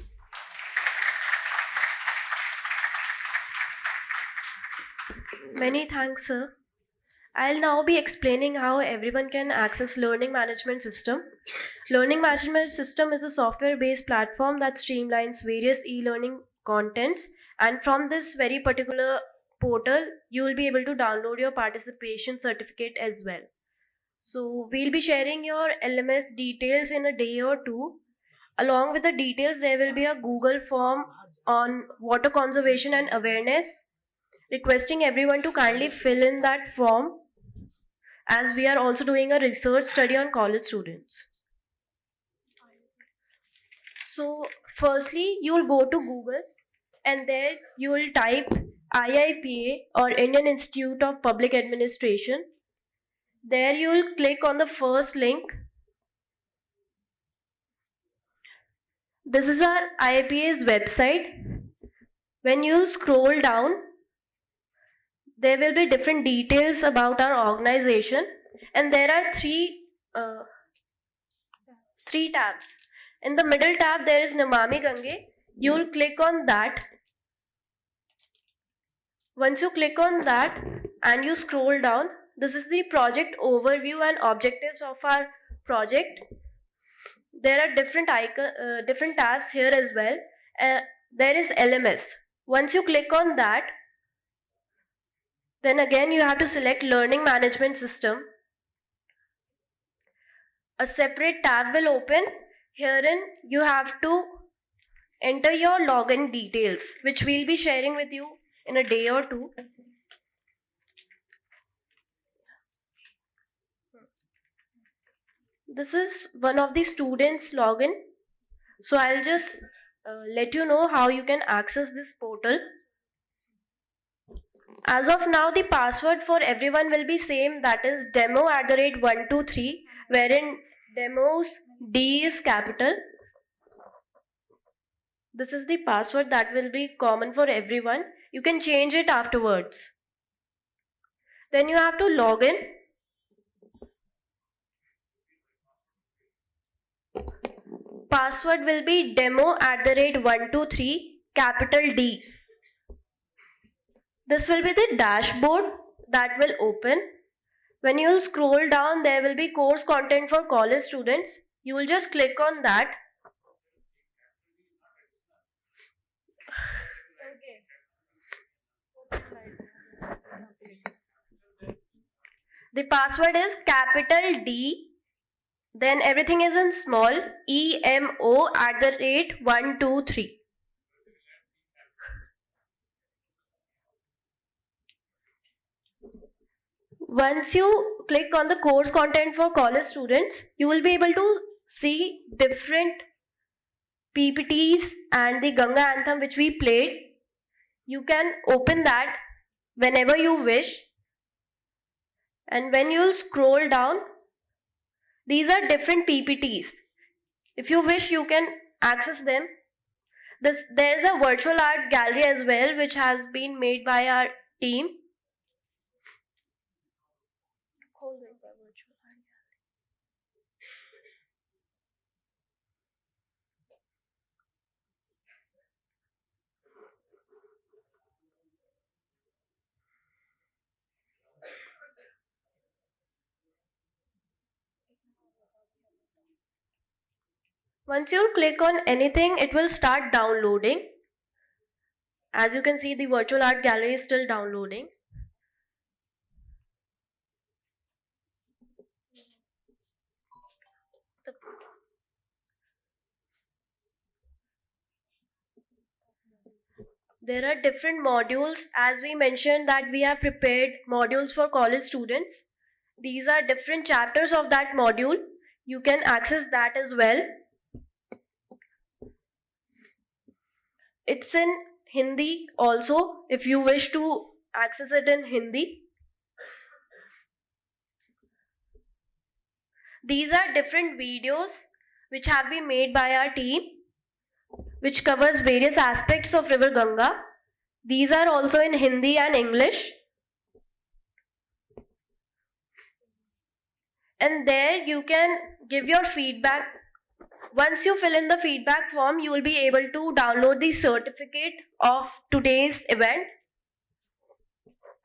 Many thanks, sir. I'll now be explaining how everyone can access Learning Management System. Learning Management System is a software-based platform that streamlines various e-learning contents, and from this very particular portal, you will be able to download your participation certificate as well. So we'll be sharing your LMS details in a day or two. Along with the details, there will be a Google form on water conservation and awareness, requesting everyone to kindly fill in that form, as we are also doing a research study on college students. So firstly, you will go to Google, and there you will type IIPA, or Indian Institute of Public Administration. There you will click on the first link. This is our IIPA's website. When you scroll down, there will be different details about our organization, and there are three tabs. In the middle tab, there is Namami Gange. You will click on that. Once you click on that and you scroll down, this is the project overview and objectives of our project. There are different tabs here as well. There is LMS. Once you click on that, then again you have to select Learning Management System. A separate tab will open. Herein you have to enter your login details, which we'll be sharing with you in a day or two. This is one of the students' login. So I'll just let you know how you can access this portal. As of now, the password for everyone will be same, that is demo@123, wherein demos D is capital. This is the password that will be common for everyone. You can change it afterwards. Then you have to log in. Password will be demo@123, capital D. This will be the dashboard that will open. When you scroll down, there will be course content for college students. You will just click on that. The password is capital D, then everything is in small, EMO@123. Once you click on the course content for college students, you will be able to see different PPTs and the Ganga anthem which we played. You can open that whenever you wish, and when you'll scroll down, these are different PPTs. If you wish, you can access them. There's a virtual art gallery as well, which has been made by our team. Once you click on anything, it will start downloading. As you can see, the virtual art gallery is still downloading. There are different modules. As we mentioned that we have prepared modules for college students. These are different chapters of that module. You can access that as well. It's in Hindi also, if you wish to access it in Hindi. These are different videos which have been made by our team, which covers various aspects of River Ganga. These are also in Hindi and English. And there you can give your feedback. Once you fill in the feedback form, you will be able to download the certificate of today's event.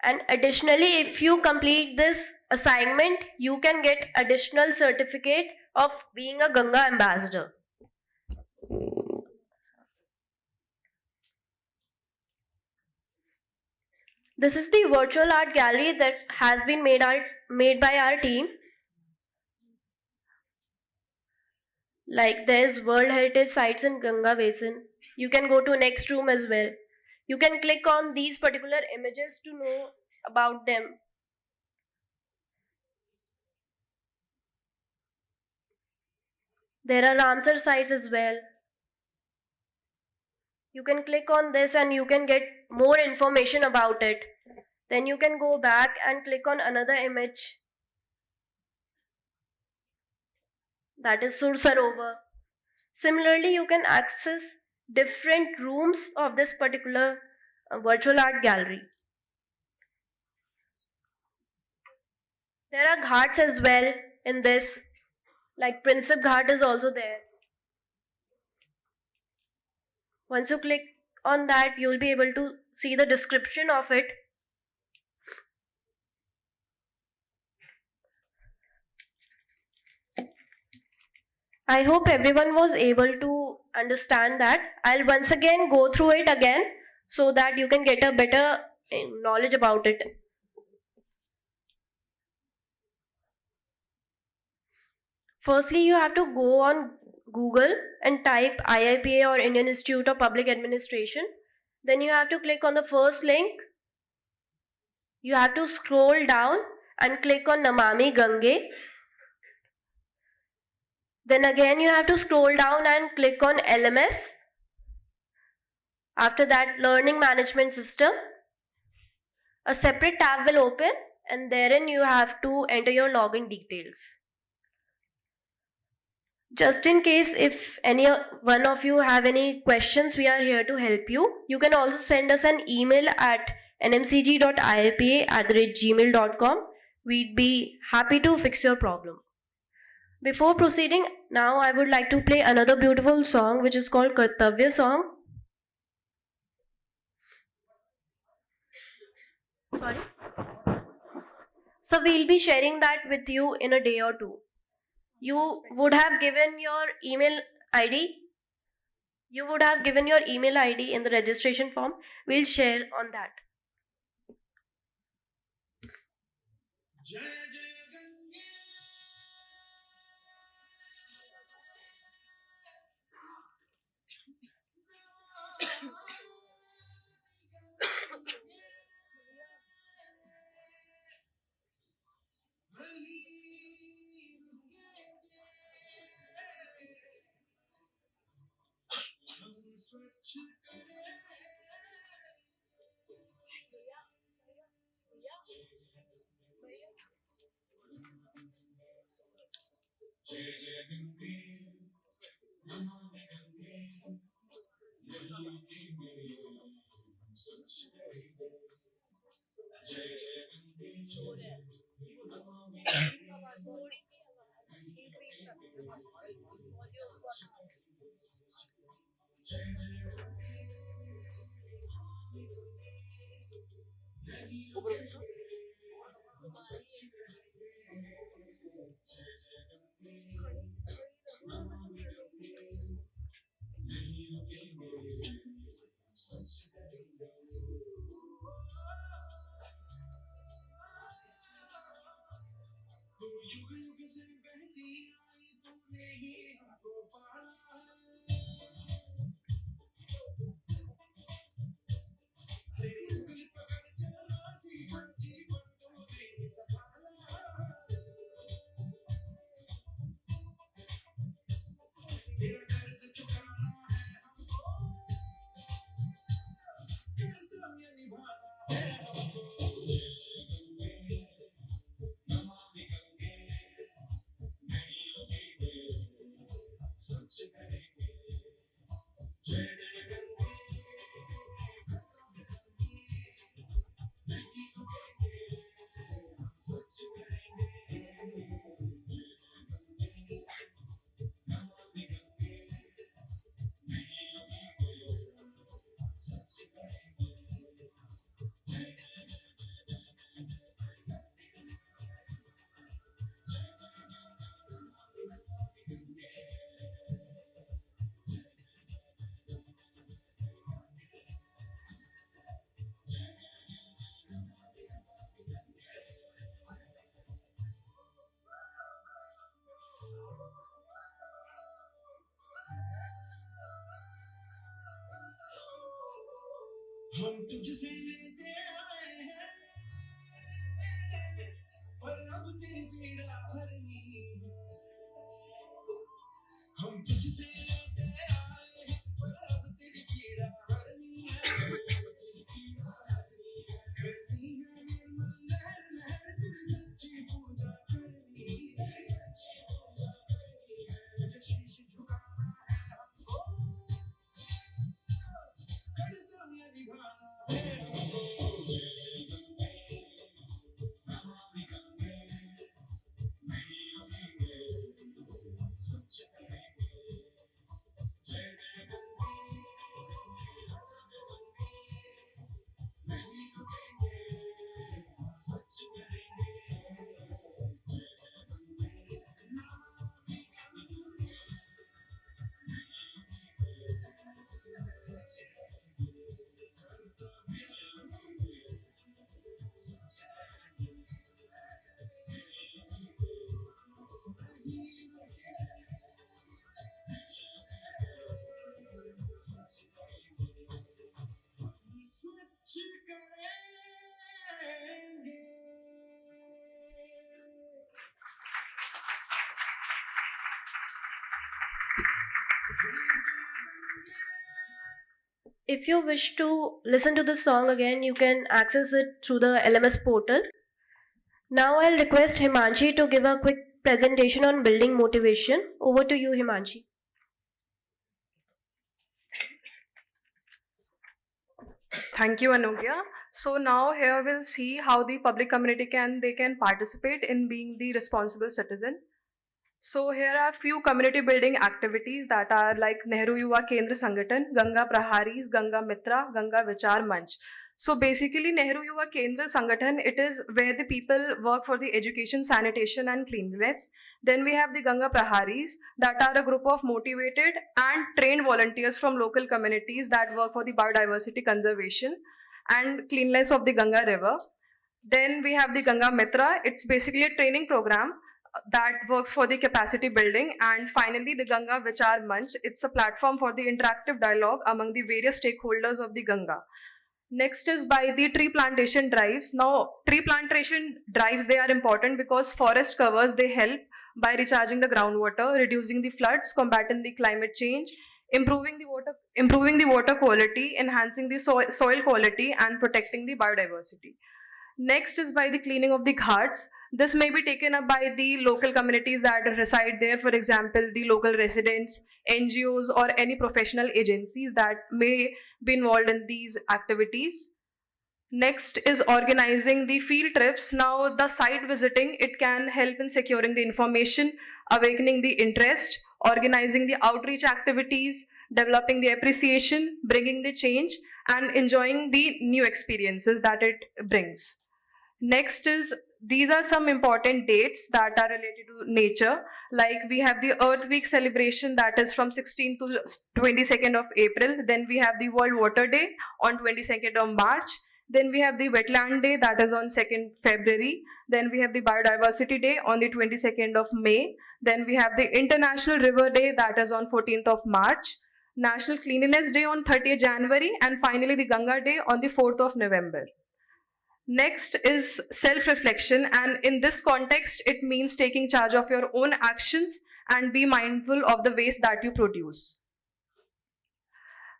And additionally, if you complete this assignment, you can get additional certificate of being a Ganga ambassador. This is the virtual art gallery that has been made by our team. Like there's World Heritage Sites in Ganga Basin. You can go to next room as well. You can click on these particular images to know about them. There are Ramsar sites as well. You can click on this and you can get more information about it. Then you can go back and click on another image. That is Sur Sarovar. Similarly, you can access different rooms of this particular virtual art gallery. There are ghats as well in this, like Prinsip Ghat is also there. Once you click on that, you will be able to see the description of it. I hope everyone was able to understand that. I'll once again go through it again so that you can get a better knowledge about it. Firstly, you have to go on Google and type IIPA or Indian Institute of Public Administration. Then you have to click on the first link. You have to scroll down and click on Namami Gange. Then again you have to scroll down and click on LMS. After that, Learning Management System. A separate tab will open and therein you have to enter your login details. Just in case if any one of you have any questions, we are here to help you. You can also send us an email at nmcg.iipa@gmail.com. We'd be happy to fix your problem. Before proceeding, now I would like to play another beautiful song which is called Kartavya Song. Sorry? So we'll be sharing that with you in a day or two. You would have given your email ID. You would have given your email ID in the registration form. We'll share on that. Jaya Jaya Gange. स्वच्छ करे जय जय गंगे नमामि गंगे यमुने में स्वच्छ करेंगे जय जय गंगे नमामि गंगे तू युग युग से बहती आई तूने ही हमको पाला तेरी उंगली पकड़ चला जीवन जीवन तूने ही संभाला तेरा कर्ज चुकाना है हमको कर्तव्य निभाना है हमको जय जय गंगे नमामि गंगे नहीं रुकेंगे स्वच्छ करेंगे जय जय गंगे नमामि गंगे नहीं रुकेंगे स्वच्छ करेंगे जय जय गंगे नमामि गंगे नहीं रुकेंगे स्वच्छ करेंगे जय जय हम तुझसे लेते आए हैं पर अब तेरी पीड़ा भरनी है हम तुझसे लेते आए हैं पर अब तेरी पीड़ा भरनी है तेरी पीड़ा भरनी है करनी है निर्मल लहर लहर तेरी सच्ची पूजा करनी है सच्ची पूजा करनी है तुझे शीश झुकाना है हमको कर्तव्य निभाना है हमको जय जय गंगे नमामि गंगे नहीं रुकेंगे स्वच्छ करेंगे जय जय गंगे नमामि गंगे नहीं रुकेंगे स्वच्छ करेंगे जय जय गंगे नमामि गंगे नहीं रुकेंगे स्वच्छ करेंगे कर्तव्य निभाएंगे स्वच्छ करेंगे स्वच्छ करेंगे If you wish to listen to the song again, you can access it through the LMS portal. Now I'll request Himanshi to give a quick presentation on building motivation. Over to you, Himanshi. Thank you, Anugya. So now here we'll see how the public community can participate in being the responsible citizen. So here are few community building activities that are like Nehru Yuva Kendra Sangathan, Ganga Praharis, Ganga Mitra, Ganga Vichar Manch. So basically Nehru Yuva Kendra Sangathan, it is where the people work for the education, sanitation and cleanliness. Then we have the Ganga Praharis, that are a group of motivated and trained volunteers from local communities that work for the biodiversity conservation and cleanliness of the Ganga river. Then we have the Ganga Mitra, it's basically a training program that works for the capacity building. And finally the Ganga Vichar Manch, it's a platform for the interactive dialogue among the various stakeholders of the Ganga. Next is by the tree plantation drives. Now tree plantation drives, they are important because forest covers, they help by recharging the groundwater, reducing the floods, combating the climate change, improving the water quality, enhancing the soil quality and protecting the biodiversity. Next is by the cleaning of the ghats. This may be taken up by the local communities that reside there, for example, the local residents, NGOs, or any professional agencies that may be involved in these activities. Next is organizing the field trips. Now, the site visiting, it can help in securing the information, awakening the interest, organizing the outreach activities, developing the appreciation, bringing the change, and enjoying the new experiences that it brings. Next is, these are some important dates that are related to nature. Like we have the Earth Week celebration that is from 16th to 22nd of April. Then we have the World Water Day on 22nd of March. Then we have the Wetland Day that is on 2nd February. Then we have the Biodiversity Day on the 22nd of May. Then we have the International River Day that is on 14th of March. National Cleanliness Day on 30th January, and finally the Ganga Day on the 4th of November. Next is self reflection, and in this context, it means taking charge of your own actions and be mindful of the waste that you produce.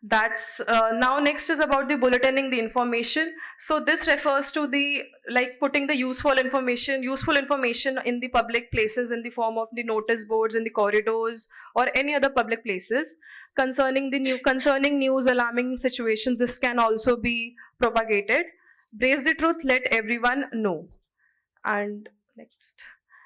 That's now next is about the bulletening the information. So this refers to the like putting the useful information in the public places in the form of the notice boards in the corridors or any other public places concerning news alarming situations. This can also be propagated. Brace the truth, let everyone know. And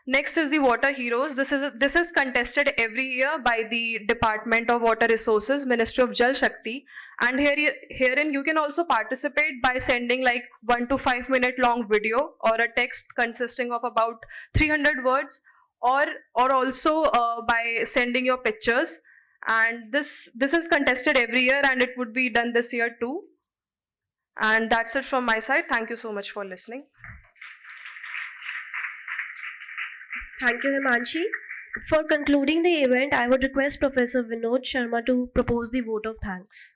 next is the water heroes. This is contested every year by the Department of Water Resources, Ministry of Jal Shakti. And herein you can also participate by sending like 1 to 5 minute long video or a text consisting of about 300 words, or also by sending your pictures. And this is contested every year, and it would be done this year too. And that's it from my side. Thank you so much for listening. Thank you, Himanshi. For concluding the event, I would request Professor Vinod Sharma to propose the vote of thanks.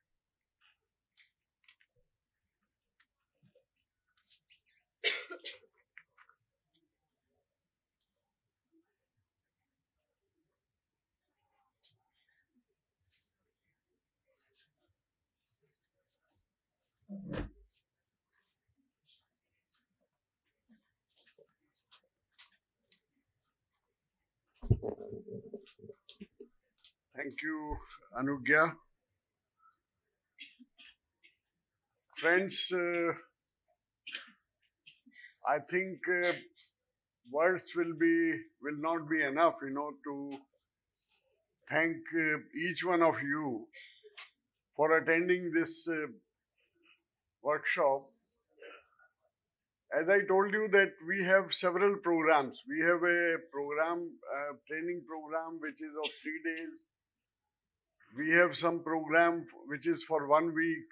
Thank you, Anugya. Friends, I think words will not be enough, to thank each one of you for attending this workshop. As I told you that we have several programs. We have a training program which is of 3 days. We have some program which is for 1 week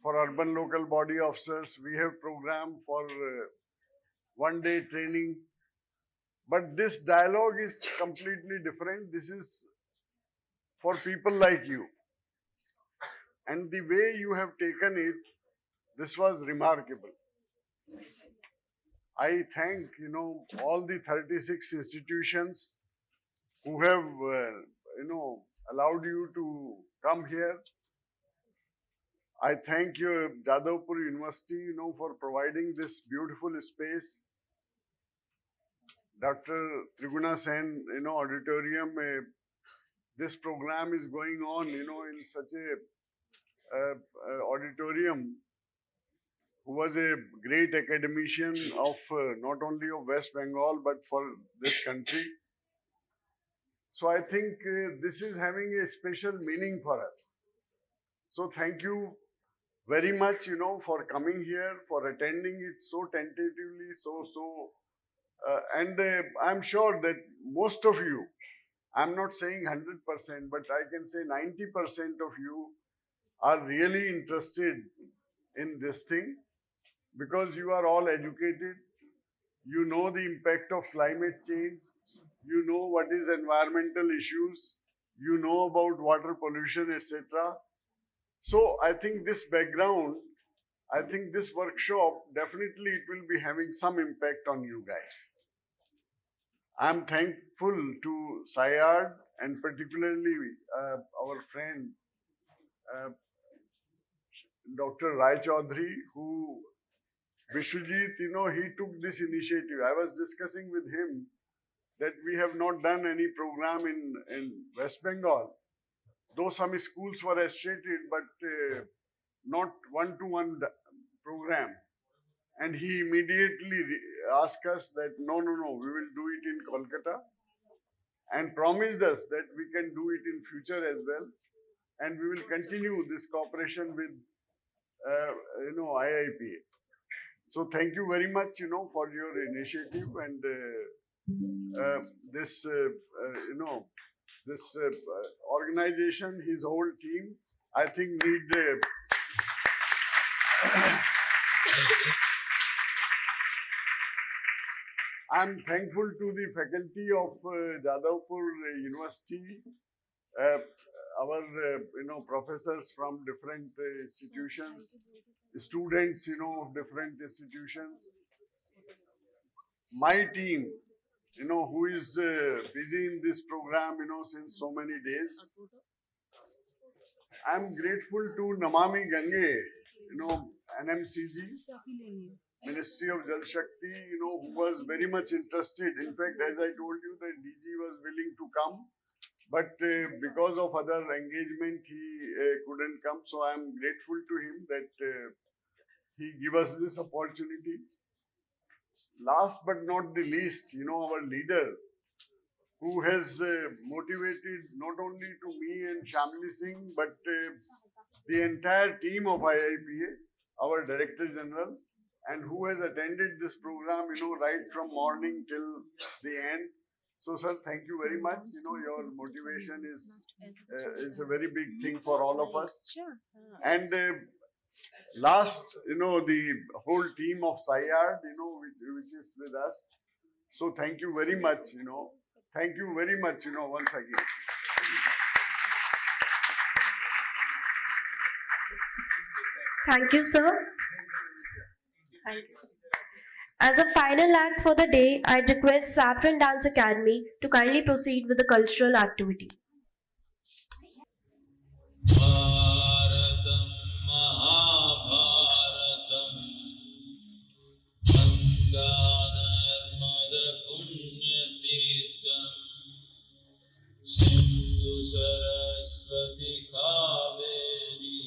for urban local body officers. We have program for 1 day training. But this dialogue is completely different. This is for people like you. And the way you have taken it, this was remarkable. I thank, all the 36 institutions who have, allowed you to come here. I thank you, Jadavpur University, for providing this beautiful space. Dr. Triguna Sen, auditorium. This program is going on, in such a auditorium, who was a great academician of not only of West Bengal but for this country. So I think this is having a special meaning for us. So thank you very much, for coming here, for attending it so tentatively, and I'm sure that most of you, I'm not saying 100%, but I can say 90% of you are really interested in this thing, because you are all educated, you know the impact of climate change, you know what is environmental issues, you know about water pollution, etc. So I think this background, I think this workshop, definitely it will be having some impact on you guys. I'm thankful to SAIARD and particularly our friend Dr. Rai Chaudhary, who Vishwajit, he took this initiative. I was discussing with him that we have not done any program in West Bengal, though some schools were associated, but not one-to-one program. And he immediately asked us that no, we will do it in Kolkata, and promised us that we can do it in future as well, and we will continue this cooperation with IIPA. So thank you very much, for your initiative, and this organization, his whole team, I think need. I'm thankful to the faculty of Jadavpur University, our professors from different institutions, students of different institutions, my team, who is busy in this program since so many days. I'm grateful to Namami Gange, NMCG, Ministry of Jal Shakti, who was very much interested. In fact, as I told you, the DG was willing to come, but because of other engagement, he couldn't come. So I'm grateful to him that he gave us this opportunity. Last but not the least, our leader, who has motivated not only to me and Shamli Singh, but the entire team of IIPA, our Director General, and who has attended this program, right from morning till the end. So, sir, thank you very much. Your motivation is a very big thing for all of us. And last, the whole team of SAIARD, which is with us. So, thank you very much. Thank you very much. Once again. Thank you, sir. Thank you. As a final act for the day, I request Saffron Dance Academy to kindly proceed with the cultural activity. Bharatam Mahabharatam Ganga Narmada Punya Tirtham Sindhu Saraswati Kaveri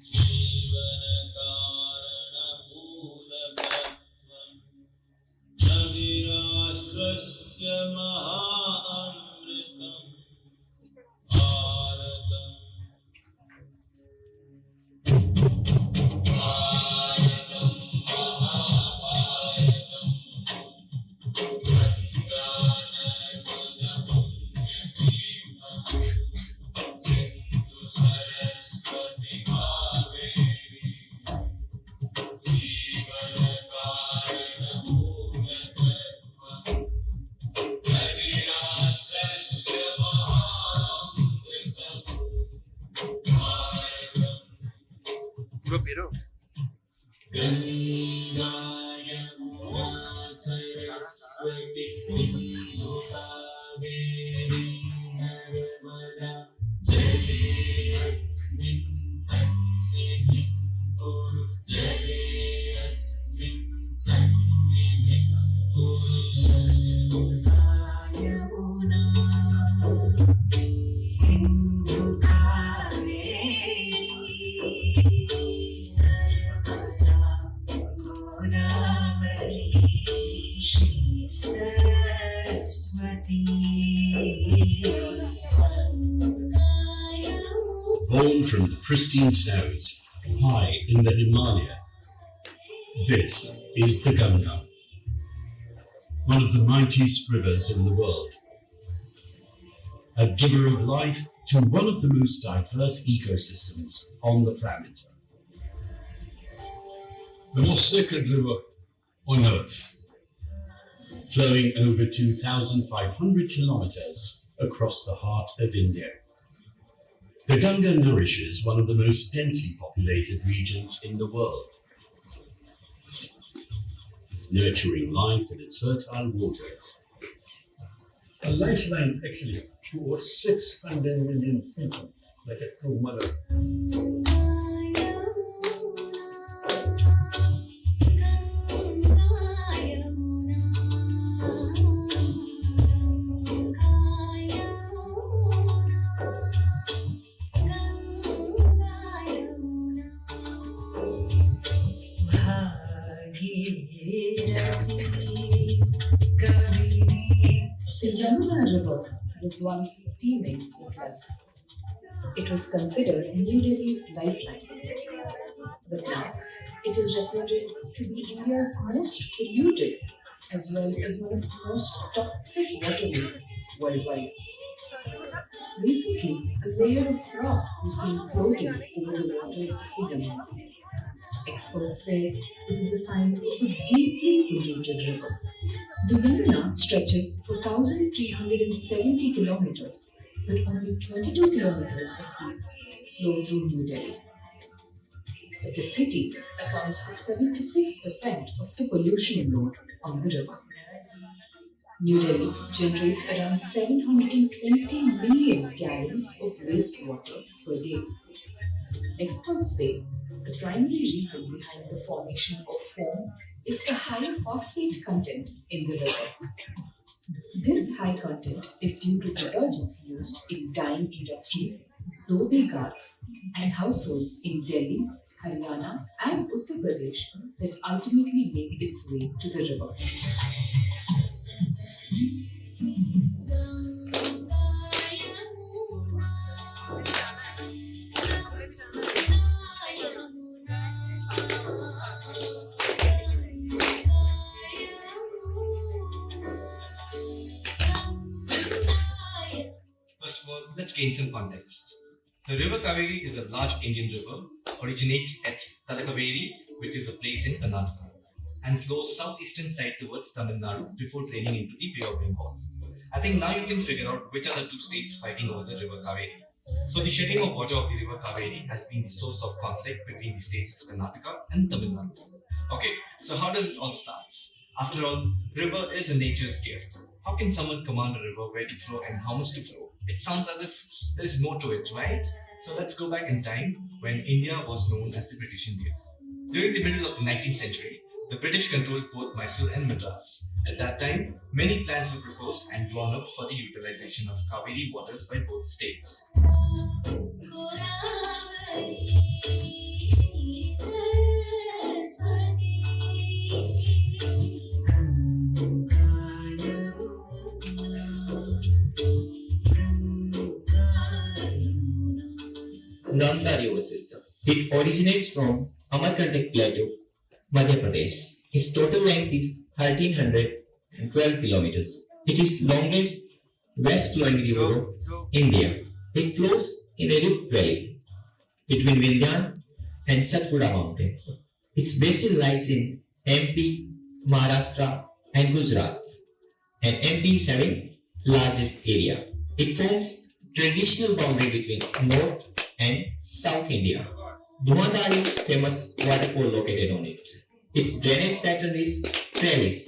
Jivana Karana Moolakatvam Navirashtrasya Mahamritam Bharatam Bharatam Mahabharatam Ganga Narmada Punya Tirtham Sindhu Saraswati Kaveri Jivana Karana Moolakatvam Navirashtrasya Mahamritam Bharatam Ganga Yamuna Saraswati Sindhu Kaveri Narmada Jale Asmin Sannidhim Kuru Jale Asmin Sannidhim Kuru Ganga Yamuna Sindhu Kaveri Narmada Godavari Shri Saraswati Born from the pristine snows high in the Himalaya, this is the Ganga, one of the mightiest rivers in the world, a giver of life to one of the most diverse ecosystems on the planet. The most sacred river on earth. Flowing over 2,500 kilometers across the heart of India. The Ganga nourishes one of the most densely populated regions in the world, nurturing life in its fertile waters. A lifeline actually to over 600 million people, like a true mother. Yamuna River was once teeming with life. It was considered New Delhi's lifeline. But now it is reputed to be India's most polluted as well as one of the most toxic waterways worldwide. Recently, a layer of rock was seen floating over the waters of the Yamuna. Experts say this is a sign of a deeply polluted river. The Yamuna stretches for 1,370 kilometers, but only 22 kilometers of these flow through New Delhi. But the city accounts for 76% of the pollution load on the river. New Delhi generates around 720 million gallons of wastewater per day. Experts say the primary reason behind the formation of foam is the high phosphate content in the river. This high content is due to detergents used in dyeing industries, dhobe ghats, and households in Delhi, Haryana, and Uttar Pradesh that ultimately make its way to the river. First of all, let's gain some context. The river Kaveri is a large Indian river, originates at Talakaveri, which is a place in Karnataka, and flows southeastern side towards Tamil Nadu before draining into the Bay of Bengal. I think now you can figure out which are the two states fighting over the river Kaveri. So the shedding of water of the river Kaveri has been the source of conflict between the states of Karnataka and Tamil Nadu. Okay, so how does it all start? After all, river is a nature's gift. How can someone command a river where to flow and how much to flow? It sounds as if there's more to it, right? So let's go back in time when India was known as the British India. During the middle of the 19th century, the British controlled both Mysore and Madras. At that time, many plans were proposed and drawn up for the utilization of Kaveri waters by both states. Ganga river system. It originates from Amarkantak Plateau, Madhya Pradesh. Its total length is 1312 kilometers. It is longest west flowing river of India. It flows in a rift valley between Vindhyan and Satpura mountains. Its basin lies in MP, Maharashtra and Gujarat, and MP is having largest area. It forms traditional boundary between North and South India. Dhuandhar is famous waterfall located on it. Its drainage pattern is trellis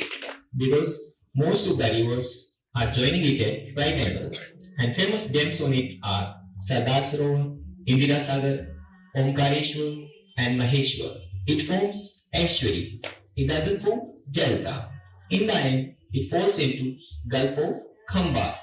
because most of the rivers are joining it at right angle. And famous dams on it are Sardar Sarovar, Indira Sagar, Omkareshwar, and Maheshwar. It forms estuary. It doesn't form delta. In the end, it falls into Gulf of Khamba.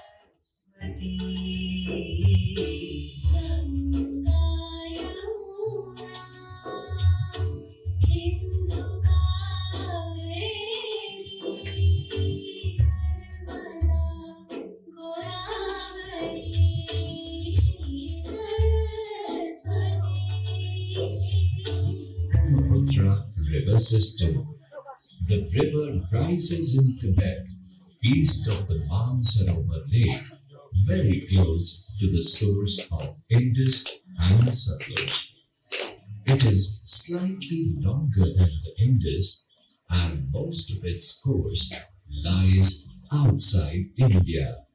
Brahmaputra River System. The river rises in Tibet, east of the Mansarovar Lake, very close to the source of Indus and Satluj. It is slightly longer than the Indus, and most of its course lies outside India.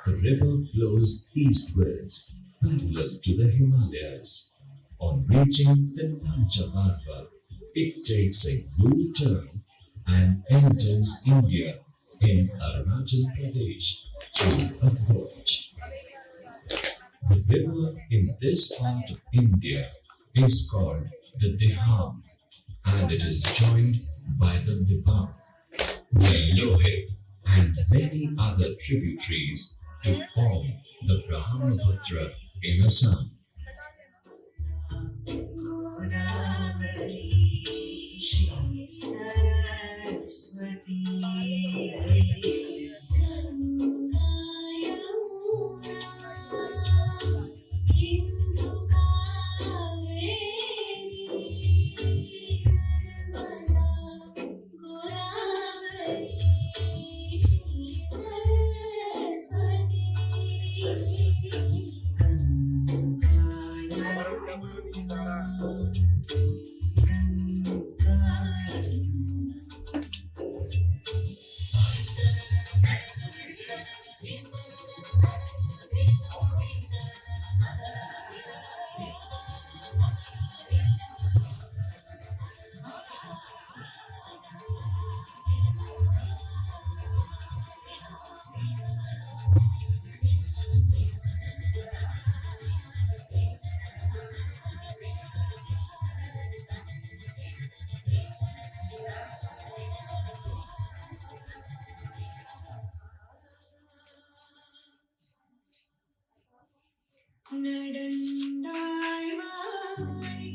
The river flows eastwards, parallel to the Himalayas. On reaching the Nanja Parbat, it takes a U-turn and enters India in Arunachal Pradesh through a gorge. The river in this part of India is called the Diham, and it is joined by the Dibang, the Lohit, and many other tributaries to form the Brahmaputra in Assam. നടണ്ടായി വാഴി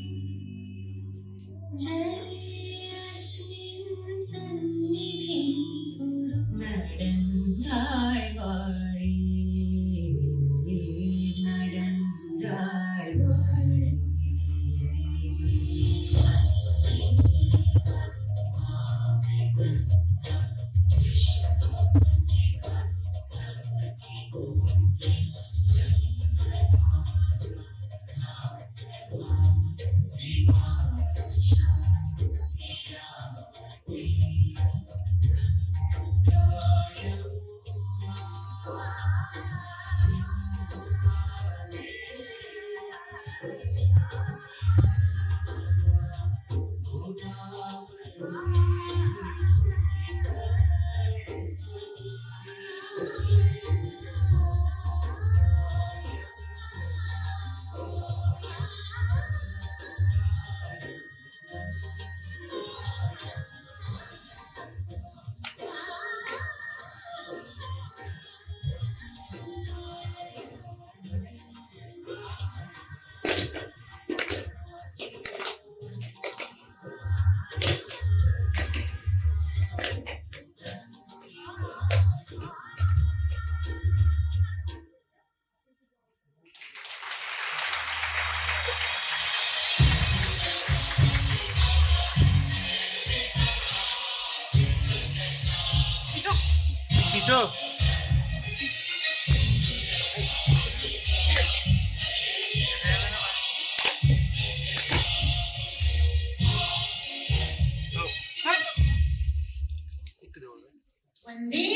ജലേസ്മിൻ സന്നിധിം കുരു നടണ്ടായി വാഴി നടണ്ടായി വാഴി വന്ദേ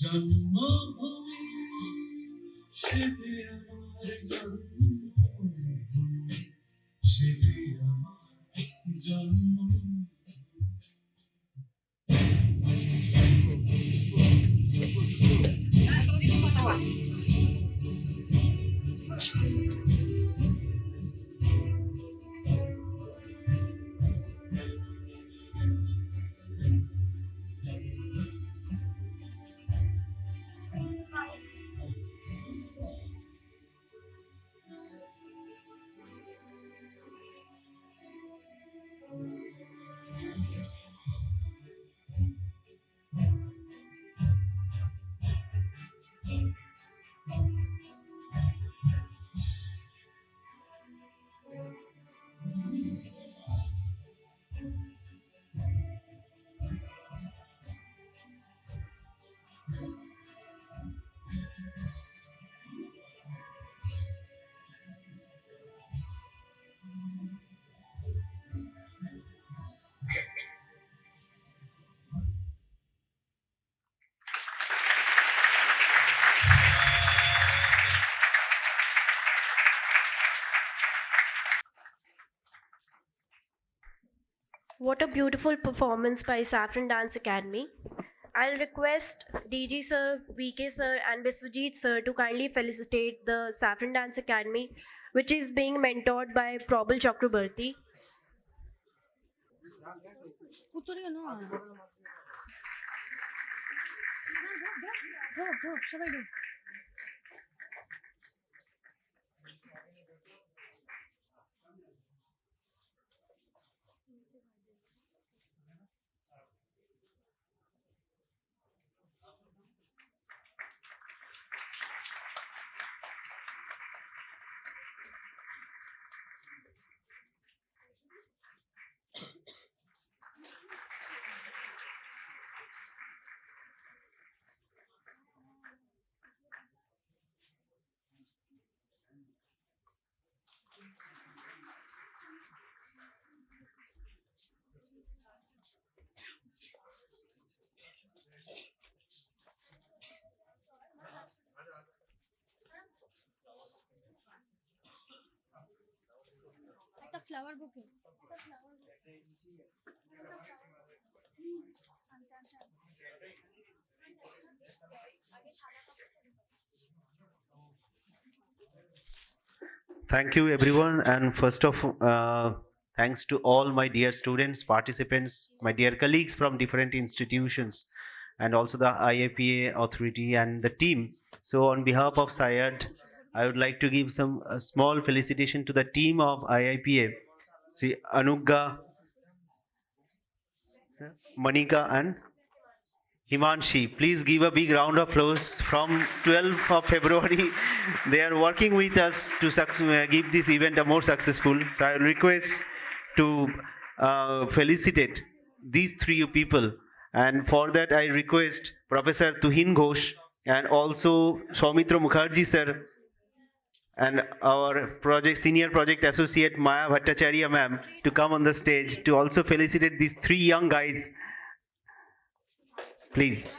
জন্মভূমি সেজে আমার জন্মভূমি সেজে আমার জন্মভূমি What a beautiful performance by Saffron Dance Academy. I'll request DG sir, VK sir, and Biswajit sir to kindly felicitate the Saffron Dance Academy, which is being mentored by Probal Chakrabarti. Thank you, everyone. And first of thanks to all my dear students, participants, my dear colleagues from different institutions, and also the IIPA authority and the team. So, on behalf of SAIARD, I would like to give some small felicitation to the team of IIPA, see Anuga, Manika, and Himanshi. Please give a big round of applause from 12th of February. They are working with us to give this event a more successful. So I request to felicitate these three people. And for that I request Professor Tuhin Ghosh and also Soumitra Mukherjee sir and our senior project associate Maya Bhattacharya ma'am to come on the stage to also felicitate these three young guys. Please.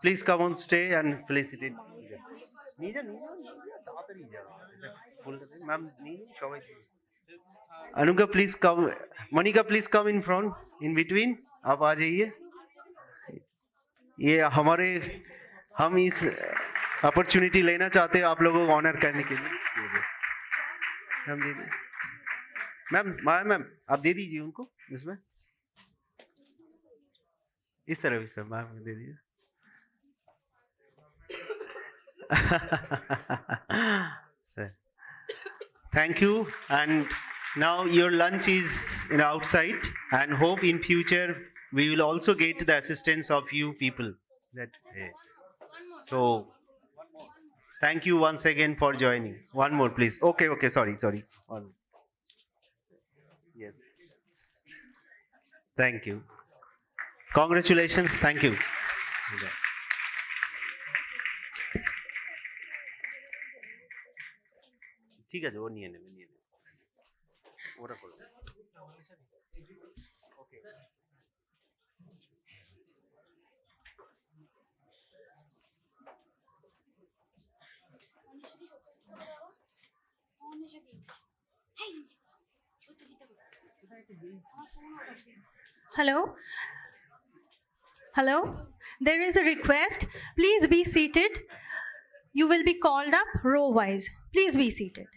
Please come on stage and felicitate. Anuga, please come. Monica, please come in front, in between. आप आ जाइए. ये हमारे हम इस opportunity लेना चाहते हैं आप लोगों को ऑनर करने के लिए. हम दे दें. मैम, माया मैम, आप दे दीजिए उनको इसमें. इस तरह भी सर मैम दे दीजिए. Sir. Thank you. And now your lunch is outside, and hope in future we will also get the assistance of you people. So thank you once again for joining. One more, please. Okay. Sorry. One. Yes. Thank you. Congratulations. Thank you. ঠিক আছে ও নিয়ে নেবে ওরা করবে ওকে Hello, there is a request. Please be seated. You will be called up row wise. Please be seated.